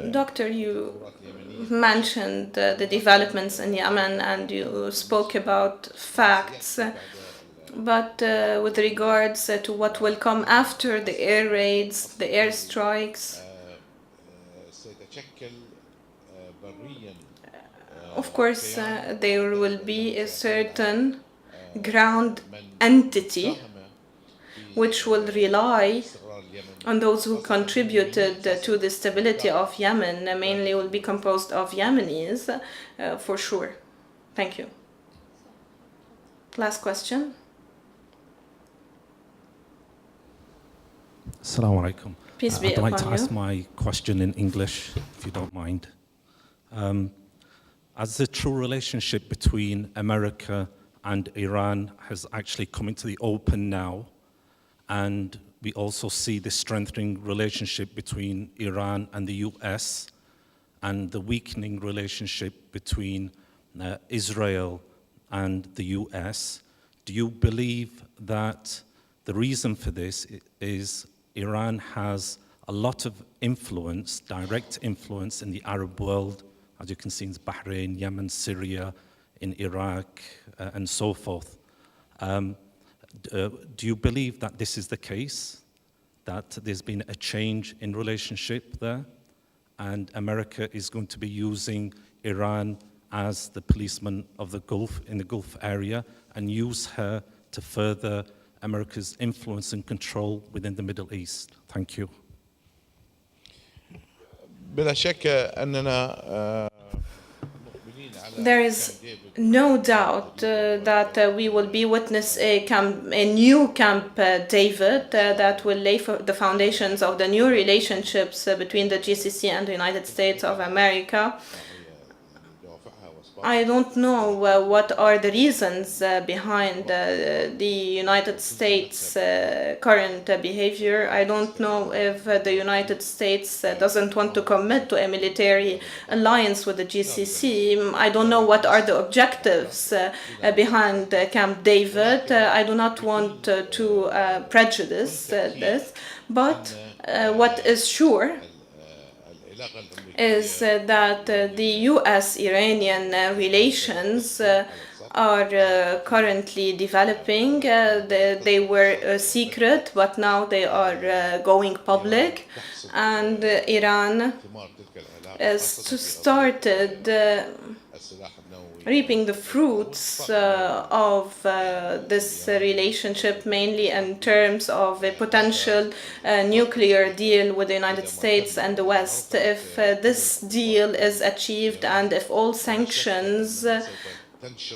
Doctor, you mentioned the developments in Yemen and you spoke about facts, but with regards to what will come after the air raids, the air strikes, of course there will be a certain ground entity which will rely on those who contributed to the stability of Yemen, mainly will be composed of Yemenis, for sure. Thank you. Last question. Assalamu alaikum. Peace be I'd like to upon ask you. my question in English, if you don't mind. As the true relationship between America and Iran has actually come into the open now, and we also see the strengthening relationship between Iran and the US, and the weakening relationship between Israel and the US, do you believe that the reason for this is Iran has a lot of influence, direct influence in the Arab world, as you can see in Bahrain, Yemen, Syria, in Iraq, and so forth? Do you believe that this is the case, that there's been a change in relationship there, and America is going to be using Iran as the policeman of the Gulf, in the Gulf area, and use her to further America's influence and control within the Middle East? Thank you. بلا شك أننا There is no doubt that we will be witness a new Camp David that will lay the foundations of the new relationships between the GCC and the United States of America. I don't know what are the reasons behind the United States' current behavior. I don't know if the United States doesn't want to commit to a military alliance with the GCC. I don't know what are the objectives behind Camp David. I do not want to prejudice this, but what is sure is that the US-Iranian relations are currently developing. They were secret, but now they are going public, and Iran has started reaping the fruits of this relationship, mainly in terms of a potential nuclear deal with the United States and the West. If this deal is achieved and if all sanctions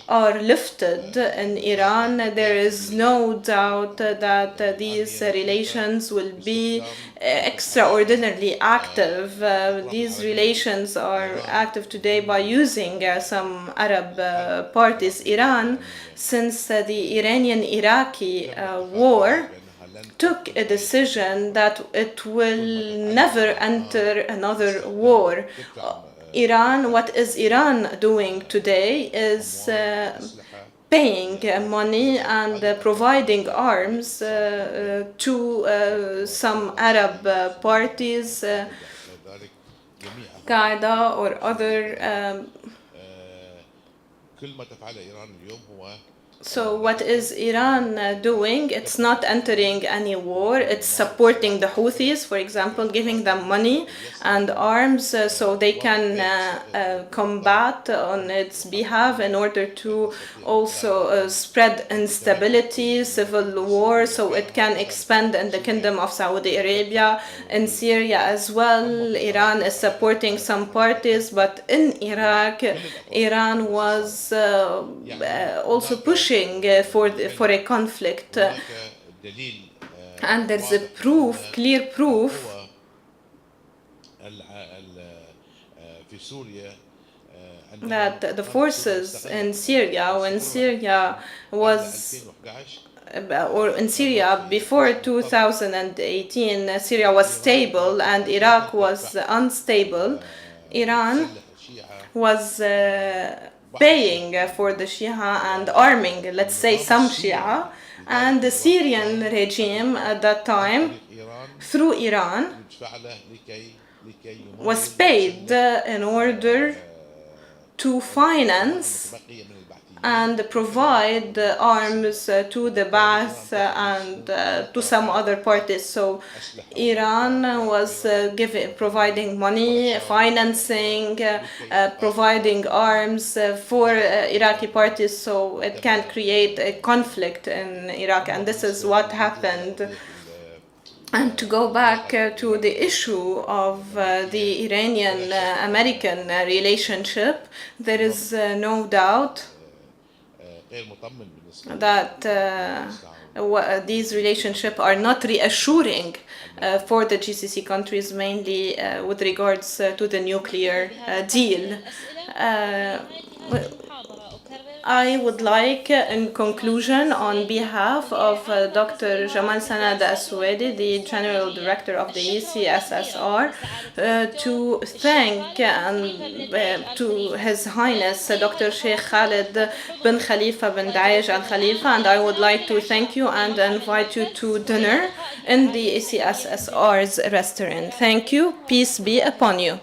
are lifted in Iran, there is no doubt that these relations will be extraordinarily active. These relations are active today by using some Arab parties. Iran, since the Iranian-Iraqi war, took a decision that it will never enter another war. What is Iran doing today is paying money and providing arms to some Arab parties, Qaeda or other. So what is Iran doing? It's not entering any war. It's supporting the Houthis, for example, giving them money and arms so they can combat on its behalf in order to also spread instability, civil war, so it can expand in the Kingdom of Saudi Arabia, in Syria as well. Iran is supporting some parties, but in Iraq, Iran was also pushing for a conflict, and there's a clear proof that the forces in Syria, when Syria was or in Syria before 2018, Syria was stable and Iraq was unstable. Iran was paying for the Shia and arming, let's say, some Shia, and the Syrian regime at that time, through Iran, was paid in order to finance and provide arms to the Ba'ath and to some other parties. So Iran was providing money, financing, providing arms for Iraqi parties so it can create a conflict in Iraq, and this is what happened. And to go back to the issue of the Iranian-American relationship, there is no doubt that these relationships are not reassuring for the GCC countries, mainly with regards to the nuclear deal. I would like, in conclusion, on behalf of Dr. Jamal Sanad Aswedi, the General Director of the ECSSR, to thank to His Highness Dr. Shaikh Khalid bin Khalifa bin Daesh Al-Khalifa, and I would like to thank you and invite you to dinner in the ECSSR's restaurant. Thank you. Peace be upon you.